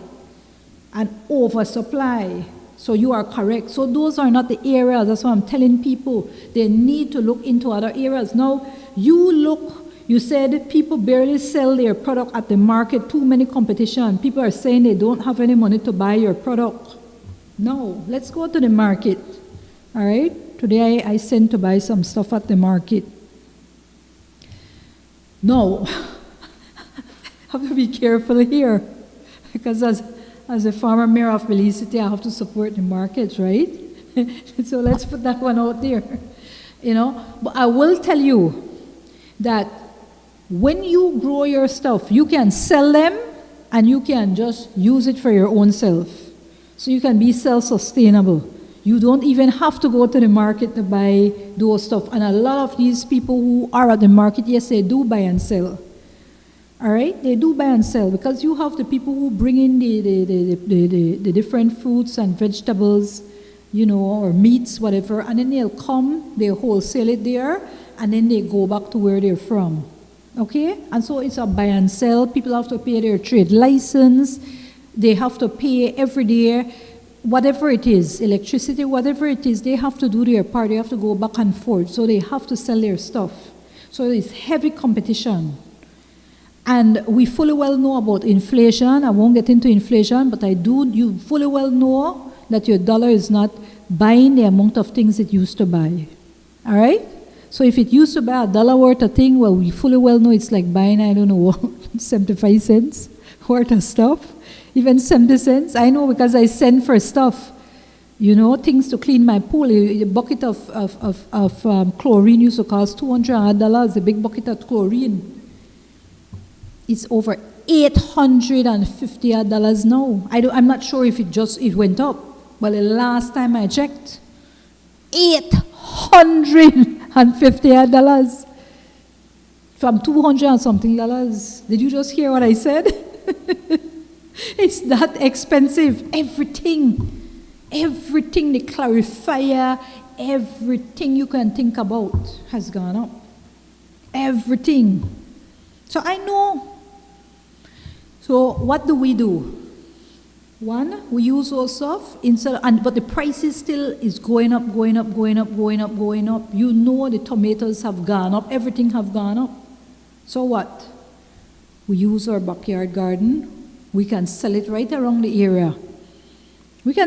An oversupply. So you are correct. So those are not the areas. That's why I'm telling people they need to look into other areas. Now, you said people barely sell their product at the market, too many competition. People are saying they don't have any money to buy your product. No, let's go to the market. All right? Today I sent to buy some stuff at the market. No, I have to be careful here because as a former mayor of Belize City, I have to support the markets, right? So let's put that one out there, But I will tell you that when you grow your stuff, you can sell them and you can just use it for your own self. So you can be self-sustainable. You don't even have to go to the market to buy those stuff. And a lot of these people who are at the market, yes, they do buy and sell. All right? They do buy and sell because you have the people who bring in the different fruits and vegetables, or meats, whatever, and then they'll come, they wholesale it there, and then they go back to where they're from. Okay? And so it's a buy and sell. People have to pay their trade license. They have to pay every day, whatever it is, electricity, whatever it is, they have to do their part. They have to go back and forth. So they have to sell their stuff. So it's heavy competition. And we fully well know about inflation. I won't get into inflation, but you fully well know that your dollar is not buying the amount of things it used to buy. All right? So if it used to buy $1 worth of thing, well, we fully well know it's like buying, 75 cents worth of stuff. Even 70 cents. I know because I send for stuff. You know, things to clean my pool. A bucket of chlorine used to cost $200, a big bucket of chlorine. It's over $850 now. I'm not sure if it went up, but the last time I checked, $850 from $200 and something dollars. Did you just hear what I said? It's that expensive. Everything, the clarifier, everything you can think about has gone up. Everything. So I know. So what do? One, we use our stuff but the prices still is going up. You know the tomatoes have gone up, everything have gone up. So what? We use our backyard garden. We can sell it right around the area. Right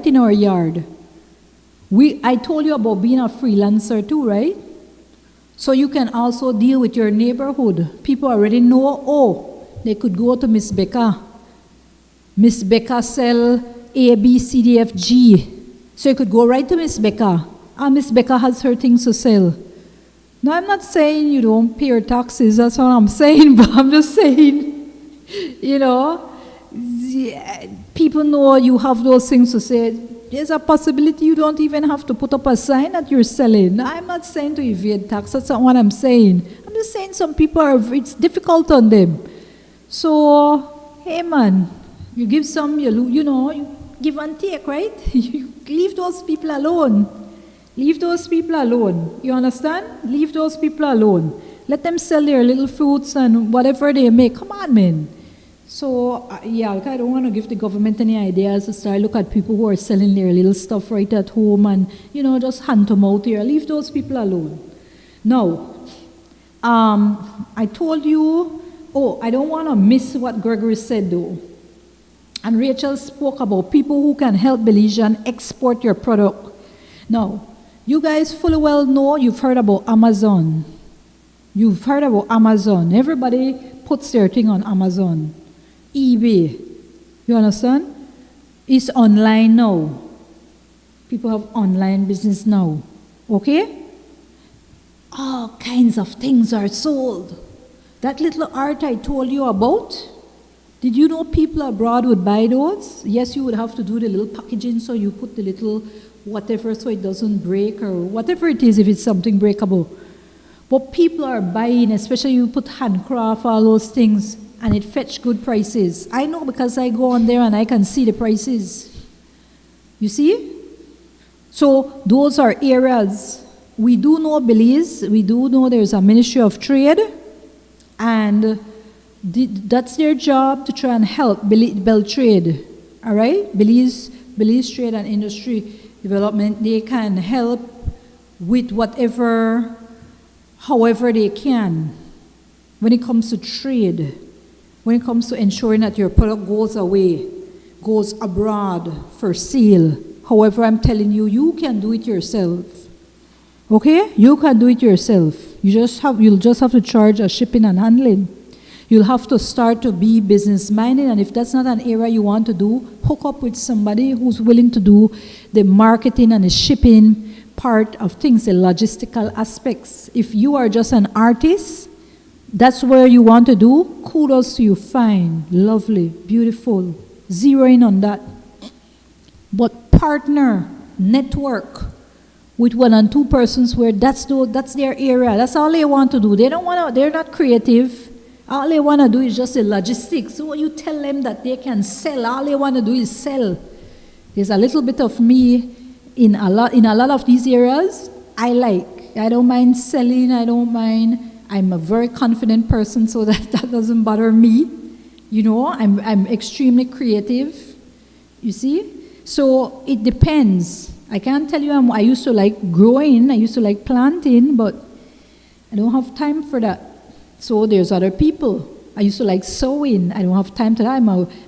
in our yard. I told you about being a freelancer too, right? So you can also deal with your neighborhood. People already know, they could go to Miss Becca. Miss Becca sell A, B, C, D, F, G. So you could go right to Miss Becca. Miss Becca has her things to sell. Now, I'm not saying you don't pay your taxes. That's what I'm saying. But I'm just saying, people know you have those things to say. There's a possibility you don't even have to put up a sign that you're selling. Now, I'm not saying to evade tax. That's not what I'm saying. I'm just saying some people it's difficult on them. So, hey man, you give some, you give and take, right? You leave those people alone. You understand? Leave those people alone. Let them sell their little fruits and whatever they make. Come on, man. So, I don't want to give the government any ideas to start look at people who are selling their little stuff right at home and, just hand them out here. Leave those people alone. Now, I told you, I don't want to miss what Gregory said though. And Rachel spoke about people who can help Belizean export your product. Now, you guys fully well know you've heard about Amazon. Everybody puts their thing on Amazon. eBay. You understand? It's online now. People have online business now. Okay? All kinds of things are sold. That little art I told you about, did you know people abroad would buy those? Yes, you would have to do the little packaging so you put the little whatever so it doesn't break or whatever it is if it's something breakable. But people are buying, especially you put handcraft, all those things, and it fetch good prices. I know because I go on there and I can see the prices. You see? So those are areas. We do know Belize. We do know there's a Ministry of Trade. And that's their job to try and help Bell Trade. All right? Belize Trade and Industry Development. They can help with however they can when it comes to trade. When it comes to ensuring that your product goes abroad for sale. However, I'm telling you, you can do it yourself. Okay? You can do it yourself. You'll just have to charge a shipping and handling. You'll have to start to be business-minded, and if that's not an area you want to do, hook up with somebody who's willing to do the marketing and the shipping part of things, the logistical aspects. If you are just an artist, that's where you want to do, kudos to you, fine, lovely, beautiful. Zero in on that. But partner, network with 1 and 2 persons where that's their area. That's all they want to do. They're not creative. All they want to do is just the logistics. So when you tell them that they can sell, all they want to do is sell. There's a little bit of me in a lot of these areas. I don't mind selling, I'm a very confident person, so that doesn't bother me. I'm extremely creative. You see? So it depends. I can't tell you I used to like growing, I used to like planting, but I don't have time for that. So there's other people. I used to like sewing. I don't have time to that.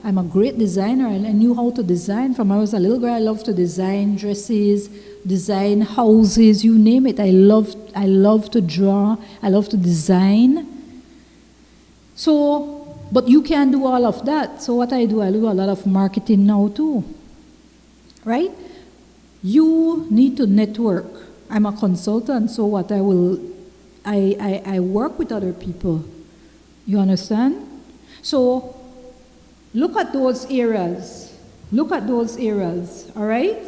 I'm a great designer. I knew how to design from when I was a little girl. I loved to design dresses, design houses, you name it. I love to draw. I love to design. So, but you can't do all of that. So what I do a lot of marketing now too. right? You need to network. I'm a consultant, so what I work with other people. You understand? So look at those areas. Look at those areas, all right?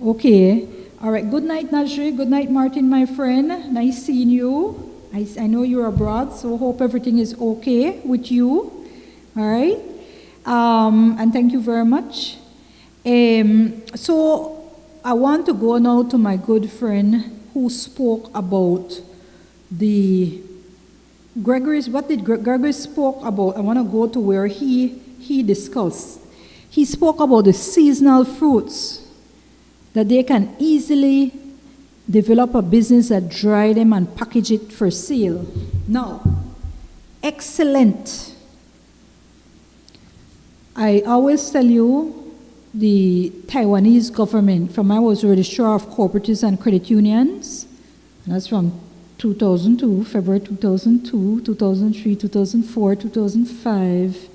Okay. All right. Good night, Najri. Good night, Martin, my friend. Nice seeing you. I know you're abroad, so hope everything is okay with you. All right. And thank you very much. So I want to go now to my good friend who spoke about the Gregory's. What did Gregory spoke about? I want to go to where he discussed. He spoke about the seasonal fruits, that they can easily develop a business that dry them and package it for sale. Now, excellent. I always tell you, the Taiwanese government, from I was registrar of cooperatives and credit unions, and that's from 2002, February 2002, 2003, 2004, 2005,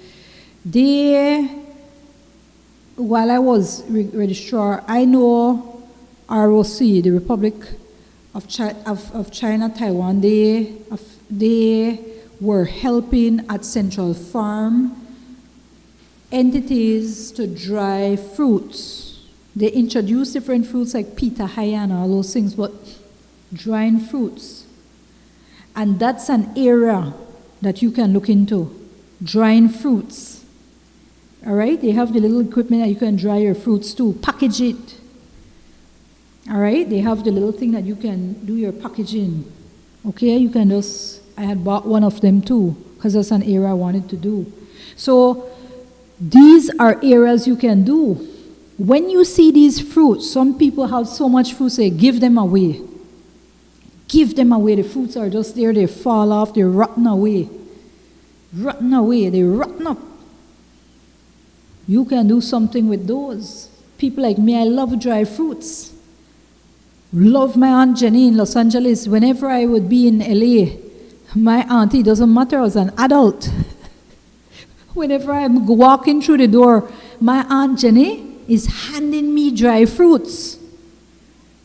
while I was registrar, I know ROC, the Republic of China, Taiwan, they were helping at Central Farm entities to dry fruits. They introduced different fruits like pitahaya and all those things, but drying fruits. And that's an area that you can look into, drying fruits. All right, they have the little equipment that you can dry your fruits to, package it. All right, they have the little thing that you can do your packaging. Okay, you can just, I had bought one of them too, because that's an area I wanted to do. So these are areas you can do. When you see these fruits, some people have so much fruit, say, give them away. Give them away. The fruits are just there, they fall off, they're rotten away. Rotten away, they rotten up. You can do something with those. People like me, I love dry fruits. Love my Aunt Jenny in Los Angeles. Whenever I would be in LA, my auntie, doesn't matter, I was an adult. Whenever I'm walking through the door, my Aunt Jenny is handing me dry fruits.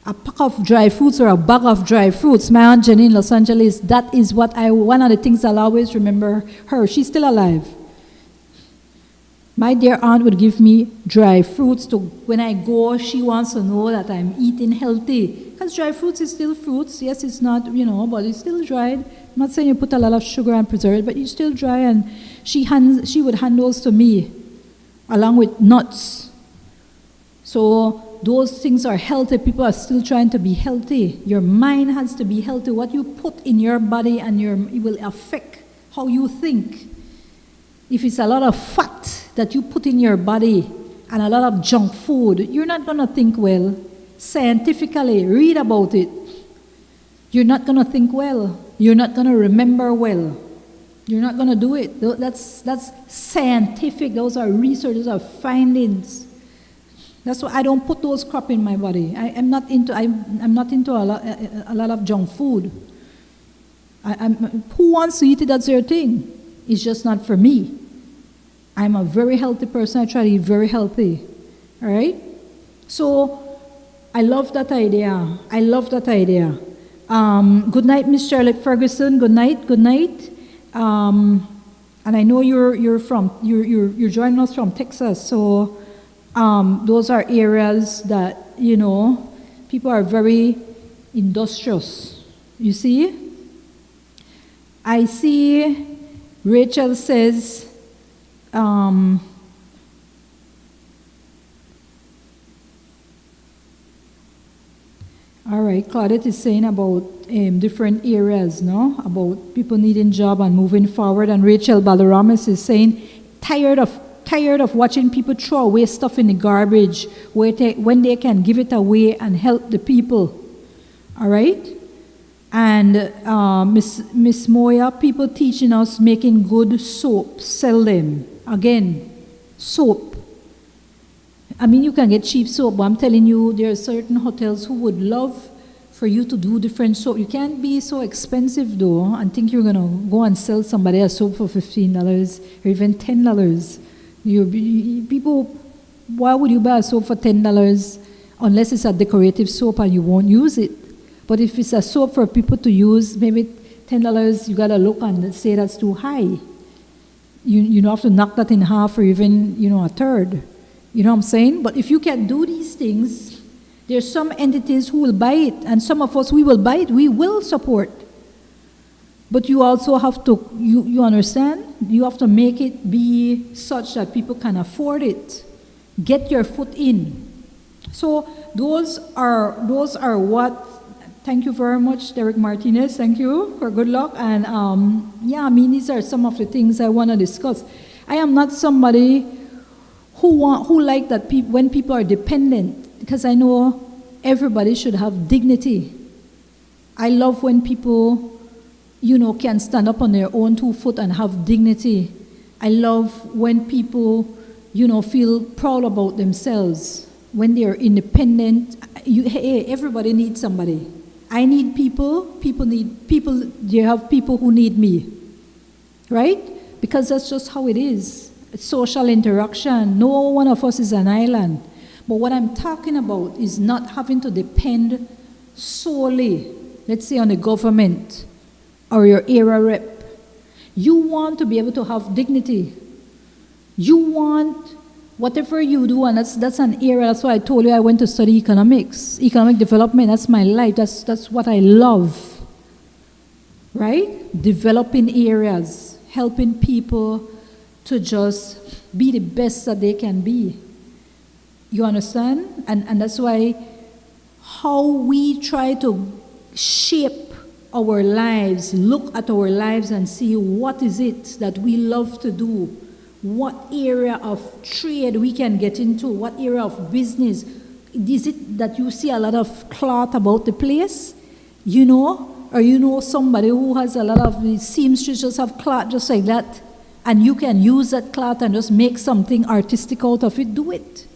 A pack of dry fruits or a bag of dry fruits. My Aunt Jenny in Los Angeles, that is one of the things I'll always remember her. She's still alive. My dear aunt would give me dry fruits to, when I go, she wants to know that I'm eating healthy. Because dry fruits is still fruits. Yes, it's not, but it's still dried. I'm not saying you put a lot of sugar and preserve it, but it's still dry, and she would hand those to me, along with nuts. So those things are healthy. People are still trying to be healthy. Your mind has to be healthy. What you put in your body it will affect how you think. If it's a lot of fat that you put in your body and a lot of junk food, you're not going to think well. Scientifically, read about it. You're not going to think well. You're not going to remember well. You're not going to do it. That's scientific. Those are research. Those are findings. That's why I don't put those crap in my body. I'm not into a lot of junk food. Who wants to eat it? That's their thing. It's just not for me. I'm a very healthy person. I try to eat very healthy. All right? So I love that idea. Good night, Miss Charlotte Ferguson. Good night. And I know you're joining us from Texas. So those are areas that people are very industrious. You see? I see. Rachel says, all right, Claudette is saying about different areas, no? About people needing job and moving forward. And Rachel Balaramas is saying, tired of watching people throw away stuff in the garbage when they can give it away and help the people. All right? And Miss Moya, people teaching us making good soap, sell them. Again, soap. I mean, you can get cheap soap, but I'm telling you, there are certain hotels who would love for you to do different soap. You can't be so expensive though and think you're gonna go and sell somebody a soap for $15 or even $10. People, why would you buy a soap for $10 unless it's a decorative soap and you won't use it? But if it's a soap for people to use, maybe $10, you gotta look and say that's too high. You don't have to knock that in half or even, a third. You know what I'm saying? But if you can do these things, there's some entities who will buy it, and some of us, we will buy it, we will support. But you also have to, you understand? You have to make it be such that people can afford it. Get your foot in. So those are what, thank you very much, Derek Martinez, thank you for good luck. And these are some of the things I want to discuss. I am not somebody who like that when people are dependent, because I know everybody should have dignity. I love when people, can stand up on their own 2 feet and have dignity. I love when people, feel proud about themselves. When they are independent, everybody needs somebody. I need people, people need people, you have people who need me. Right? Because that's just how it is. It's social interaction. No one of us is an island. But what I'm talking about is not having to depend solely, let's say, on the government or your area rep. You want to be able to have dignity. You want whatever you do, and that's an area, that's why I told you I went to study economics. Economic development, that's my life, that's what I love. Right? Developing areas, helping people to just be the best that they can be. You understand? And that's why how we try to shape our lives, look at our lives and see what is it that we love to do, what area of trade we can get into, what area of business. Is it that you see a lot of cloth about the place, or somebody who has a lot of the seamsters just have cloth just like that, and you can use that cloth and just make something artistic out of it, do it.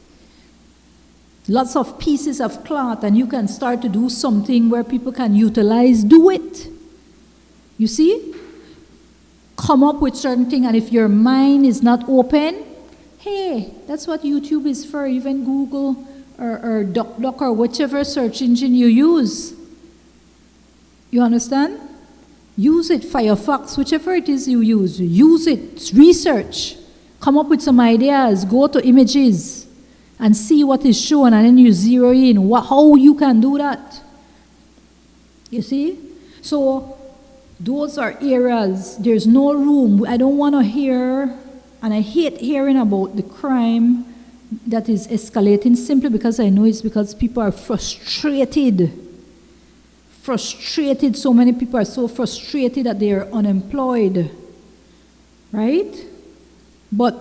Lots of pieces of cloth, and you can start to do something where people can utilize, do it. You see? Come up with certain things, and if your mind is not open, hey, that's what YouTube is for, even Google or DuckDuck or whichever search engine you use. You understand? Use it, Firefox, whichever it is you use it, research, come up with some ideas, go to images and see what is shown, and then you zero in how you can do that. You see? So those are areas, there's no room. I don't want to hear, and I hate hearing about the crime that is escalating simply because I know it's because people are frustrated. So many people are so frustrated that they are unemployed, right? But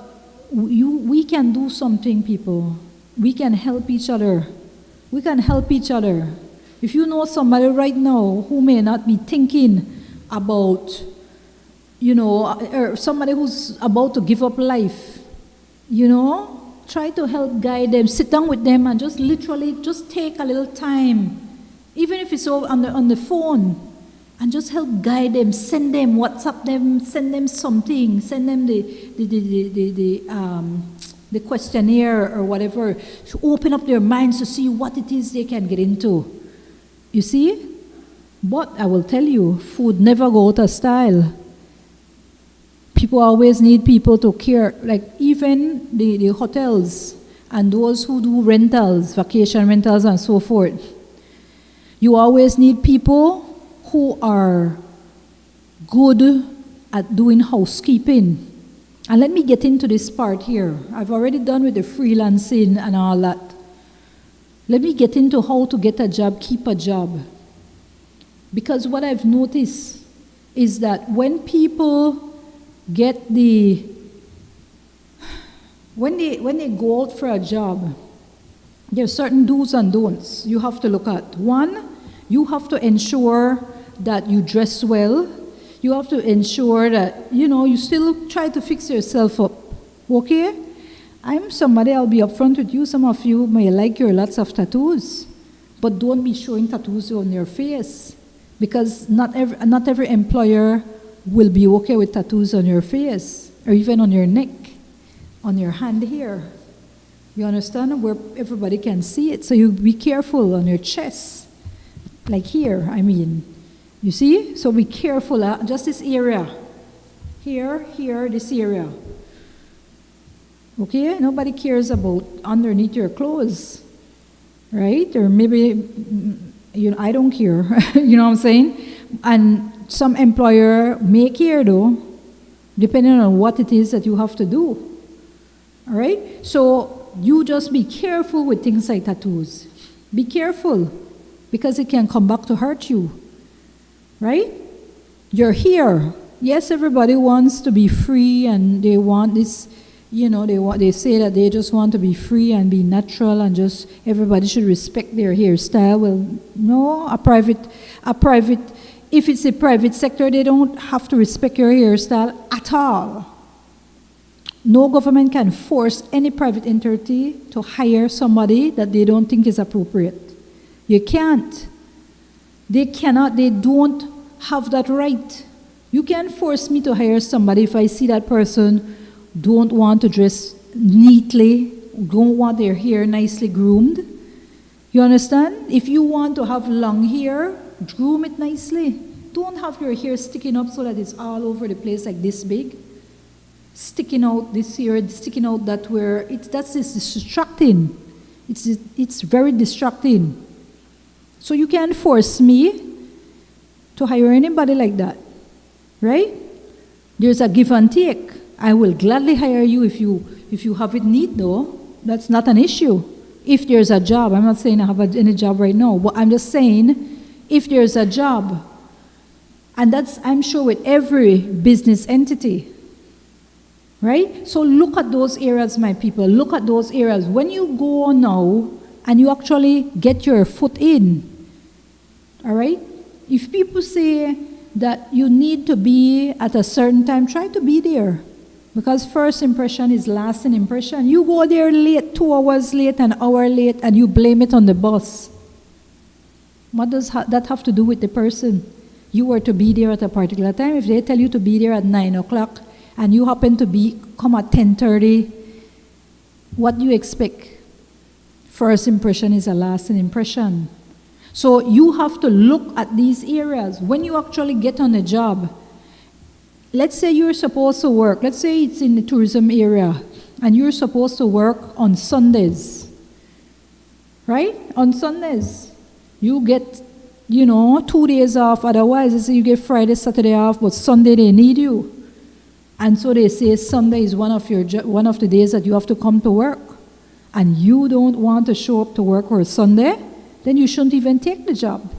we can do something, people. We can help each other. We can help each other. If you know somebody right now who may not be thinking about, or somebody who's about to give up life, try to help guide them, sit down with them and just literally just take a little time. Even if it's on the phone, and just help guide them, send them, WhatsApp them, send them something, send them the questionnaire or whatever, to open up their minds to see what it is they can get into. You see? But I will tell you, food never go out of style. People always need people to care, like even the hotels and those who do rentals, vacation rentals and so forth. You always need people who are good at doing housekeeping. And let me get into this part here. I've already done with the freelancing and all that. Let me get into how to get a job, keep a job. Because what I've noticed is that when people get when they go out for a job, there are certain do's and don'ts you have to look at. One, you have to ensure that you dress well. You have to ensure that, you still try to fix yourself up. Okay? I'm somebody, I'll be upfront with you. Some of you may like your lots of tattoos. But don't be showing tattoos on your face, because not every employer will be okay with tattoos on your face, or even on your neck, on your hand here. You understand? Where everybody can see it. So you be careful on your chest, like here, I mean. You see? So be careful, just this area. Here, this area. Okay? Nobody cares about underneath your clothes, right? Or maybe, I don't care. You know what I'm saying? And some employer may care though, depending on what it is that you have to do. All right? So you just be careful with things like tattoos. Be careful, because it can come back to hurt you. Right? You're here. Yes, everybody wants to be free, and they want this, they say that they just want to be free and be natural, and just everybody should respect their hairstyle. Well, no, if it's a private sector, they don't have to respect your hairstyle at all. No government can force any private entity to hire somebody that they don't think is appropriate. You can't. They cannot, they don't have that right. You can't force me to hire somebody if I see that person don't want to dress neatly, don't want their hair nicely groomed. You understand? If you want to have long hair, groom it nicely. Don't have your hair sticking up so that it's all over the place like this big. Sticking out this here, sticking out that where, that's distracting. It's very distracting. So you can't force me to hire anybody like that, right? There's a give and take. I will gladly hire you if you have it neat though. That's not an issue. If there's a job, I'm not saying I have any job right now, but I'm just saying if there's a job, and that's, I'm sure, with every business entity, right? So look at those areas, my people. Look at those areas. When you go now and you actually get your foot in, all right? If people say that you need to be at a certain time, try to be there. Because first impression is lasting impression. You go there late, 2 hours late, an hour late, and you blame it on the boss. What does that have to do with the person? You were to be there at a particular time. If they tell you to be there at 9 o'clock, and you happen to come at 10:30, what do you expect? First impression is a lasting impression. So you have to look at these areas. When you actually get on a job, let's say you're supposed to work, let's say it's in the tourism area, and you're supposed to work on Sundays, right? On Sundays. You get, 2 days off, otherwise they say you get Friday, Saturday off, but Sunday they need you. And so they say Sunday is one of the days that you have to come to work, and you don't want to show up to work on Sunday, then you shouldn't even take the job.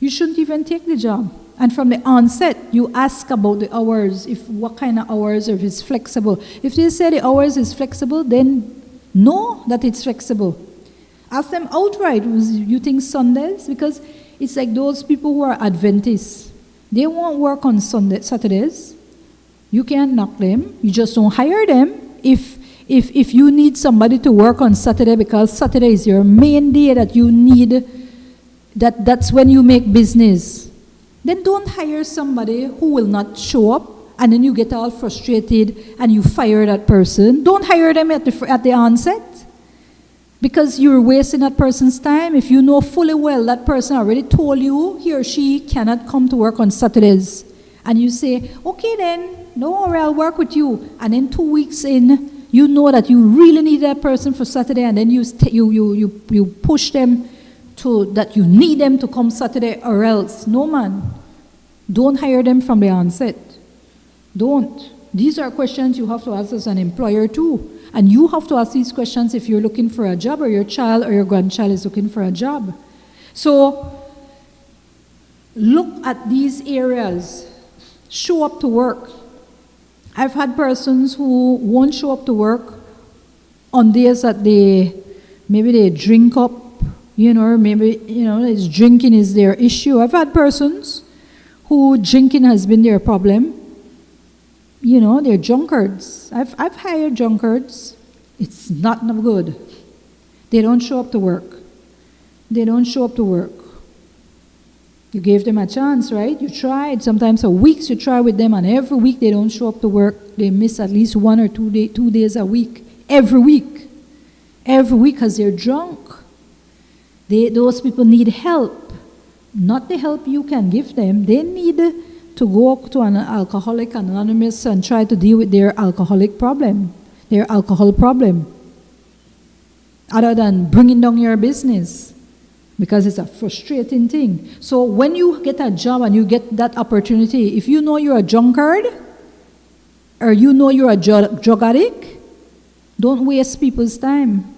You shouldn't even take the job. And from the onset, you ask about the hours, what kind of hours, or if it's flexible. If they say the hours is flexible, then know that it's flexible. Ask them outright, you think Sundays? Because it's like those people who are Adventists. They won't work on Saturdays. You can't knock them. You just don't hire them. If you need somebody to work on Saturday because Saturday is your main day that you need, that's when you make business, then don't hire somebody who will not show up, and then you get all frustrated and you fire that person. Don't hire them at the onset, because you're wasting that person's time. If you know fully well that person already told you he or she cannot come to work on Saturdays, and you say, okay then, no worry, I'll work with you, and then 2 weeks in, you know that you really need that person for Saturday, and then you push them to that you need them to come Saturday, or else. No, man. Don't hire them from the onset. Don't. These are questions you have to ask as an employer too. And you have to ask these questions if you're looking for a job, or your child or your grandchild is looking for a job. So look at these areas. Show up to work. I've had persons who won't show up to work on days that maybe they drink up, maybe, drinking is their issue. I've had persons who drinking has been their problem. They're drunkards. I've hired drunkards. It's not no good. They don't show up to work. They don't show up to work. You gave them a chance, right? You tried. Sometimes for weeks you try with them, and every week they don't show up to work. They miss at least 1 or 2 days a week. Every week. Every week because they're drunk. Those people need help. Not the help you can give them. They need to go to an Alcoholic Anonymous and try to deal with their alcoholic problem, their alcohol problem, other than bringing down your business, because it's a frustrating thing. So when you get a job and you get that opportunity, if you know you're a drunkard or you know you're a drug addict, don't waste people's time.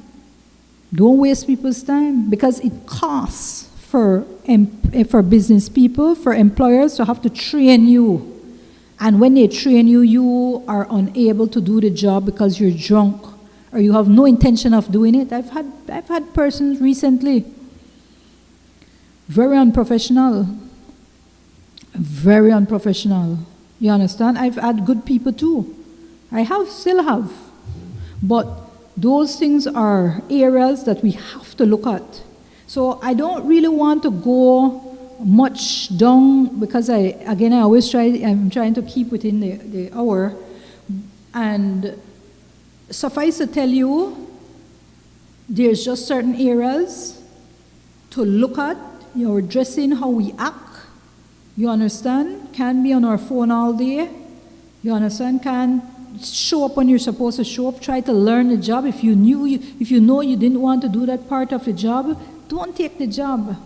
Don't waste people's time, because it costs for business people, for employers to have to train you. And when they train you, you are unable to do the job because you're drunk or you have no intention of doing it. I've had persons recently, very unprofessional. Very unprofessional. You understand? I've had good people too. Still have. But those things are areas that we have to look at. So I don't really want to go much down, because I'm trying to keep within the hour. And suffice to tell you, there's just certain areas to look at. Your dressing, how we act. You understand? Can't be on our phone all day. You understand? Can't show up when you're supposed to show up. Try to learn the job. If you know you didn't want to do that part of the job, don't take the job.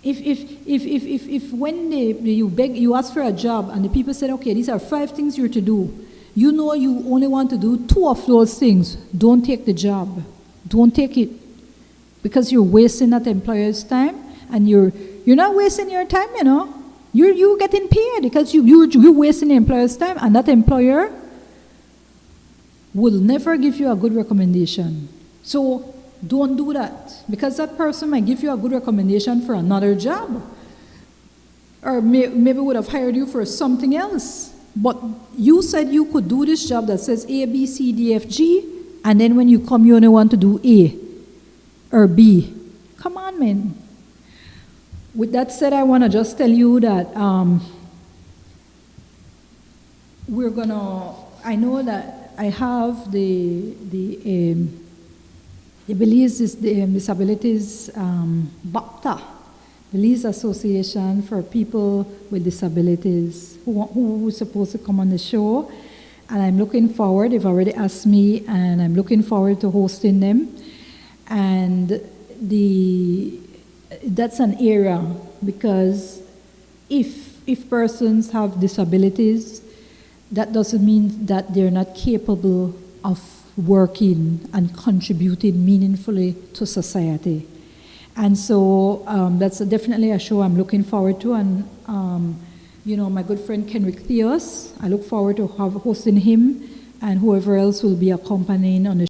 If when you ask for a job and the people said, okay, these are 5 things you're to do, you know you only want to do 2 of those things, don't take the job. Don't take it, because you're wasting that employer's time, and you're not wasting your time. You're getting paid because you're wasting the employer's time, and that employer will never give you a good recommendation. So don't do that, because that person might give you a good recommendation for another job, or maybe would have hired you for something else. But you said you could do this job that says A, B, C, D, F, G, and then when you come, you only want to do A or B. Come on, man. With that said, I want to just tell you that I know that I have the Belize Disabilities BAPTA, Belize Association for People with Disabilities, who is supposed to come on the show. And I'm looking forward, they've already asked me, and I'm looking forward to hosting them. And that's an area, because if persons have disabilities, that doesn't mean that they're not capable of working and contributing meaningfully to society. And so that's definitely a show I'm looking forward to. And my good friend Kenrick Theos, I look forward to hosting him and whoever else will be accompanying on the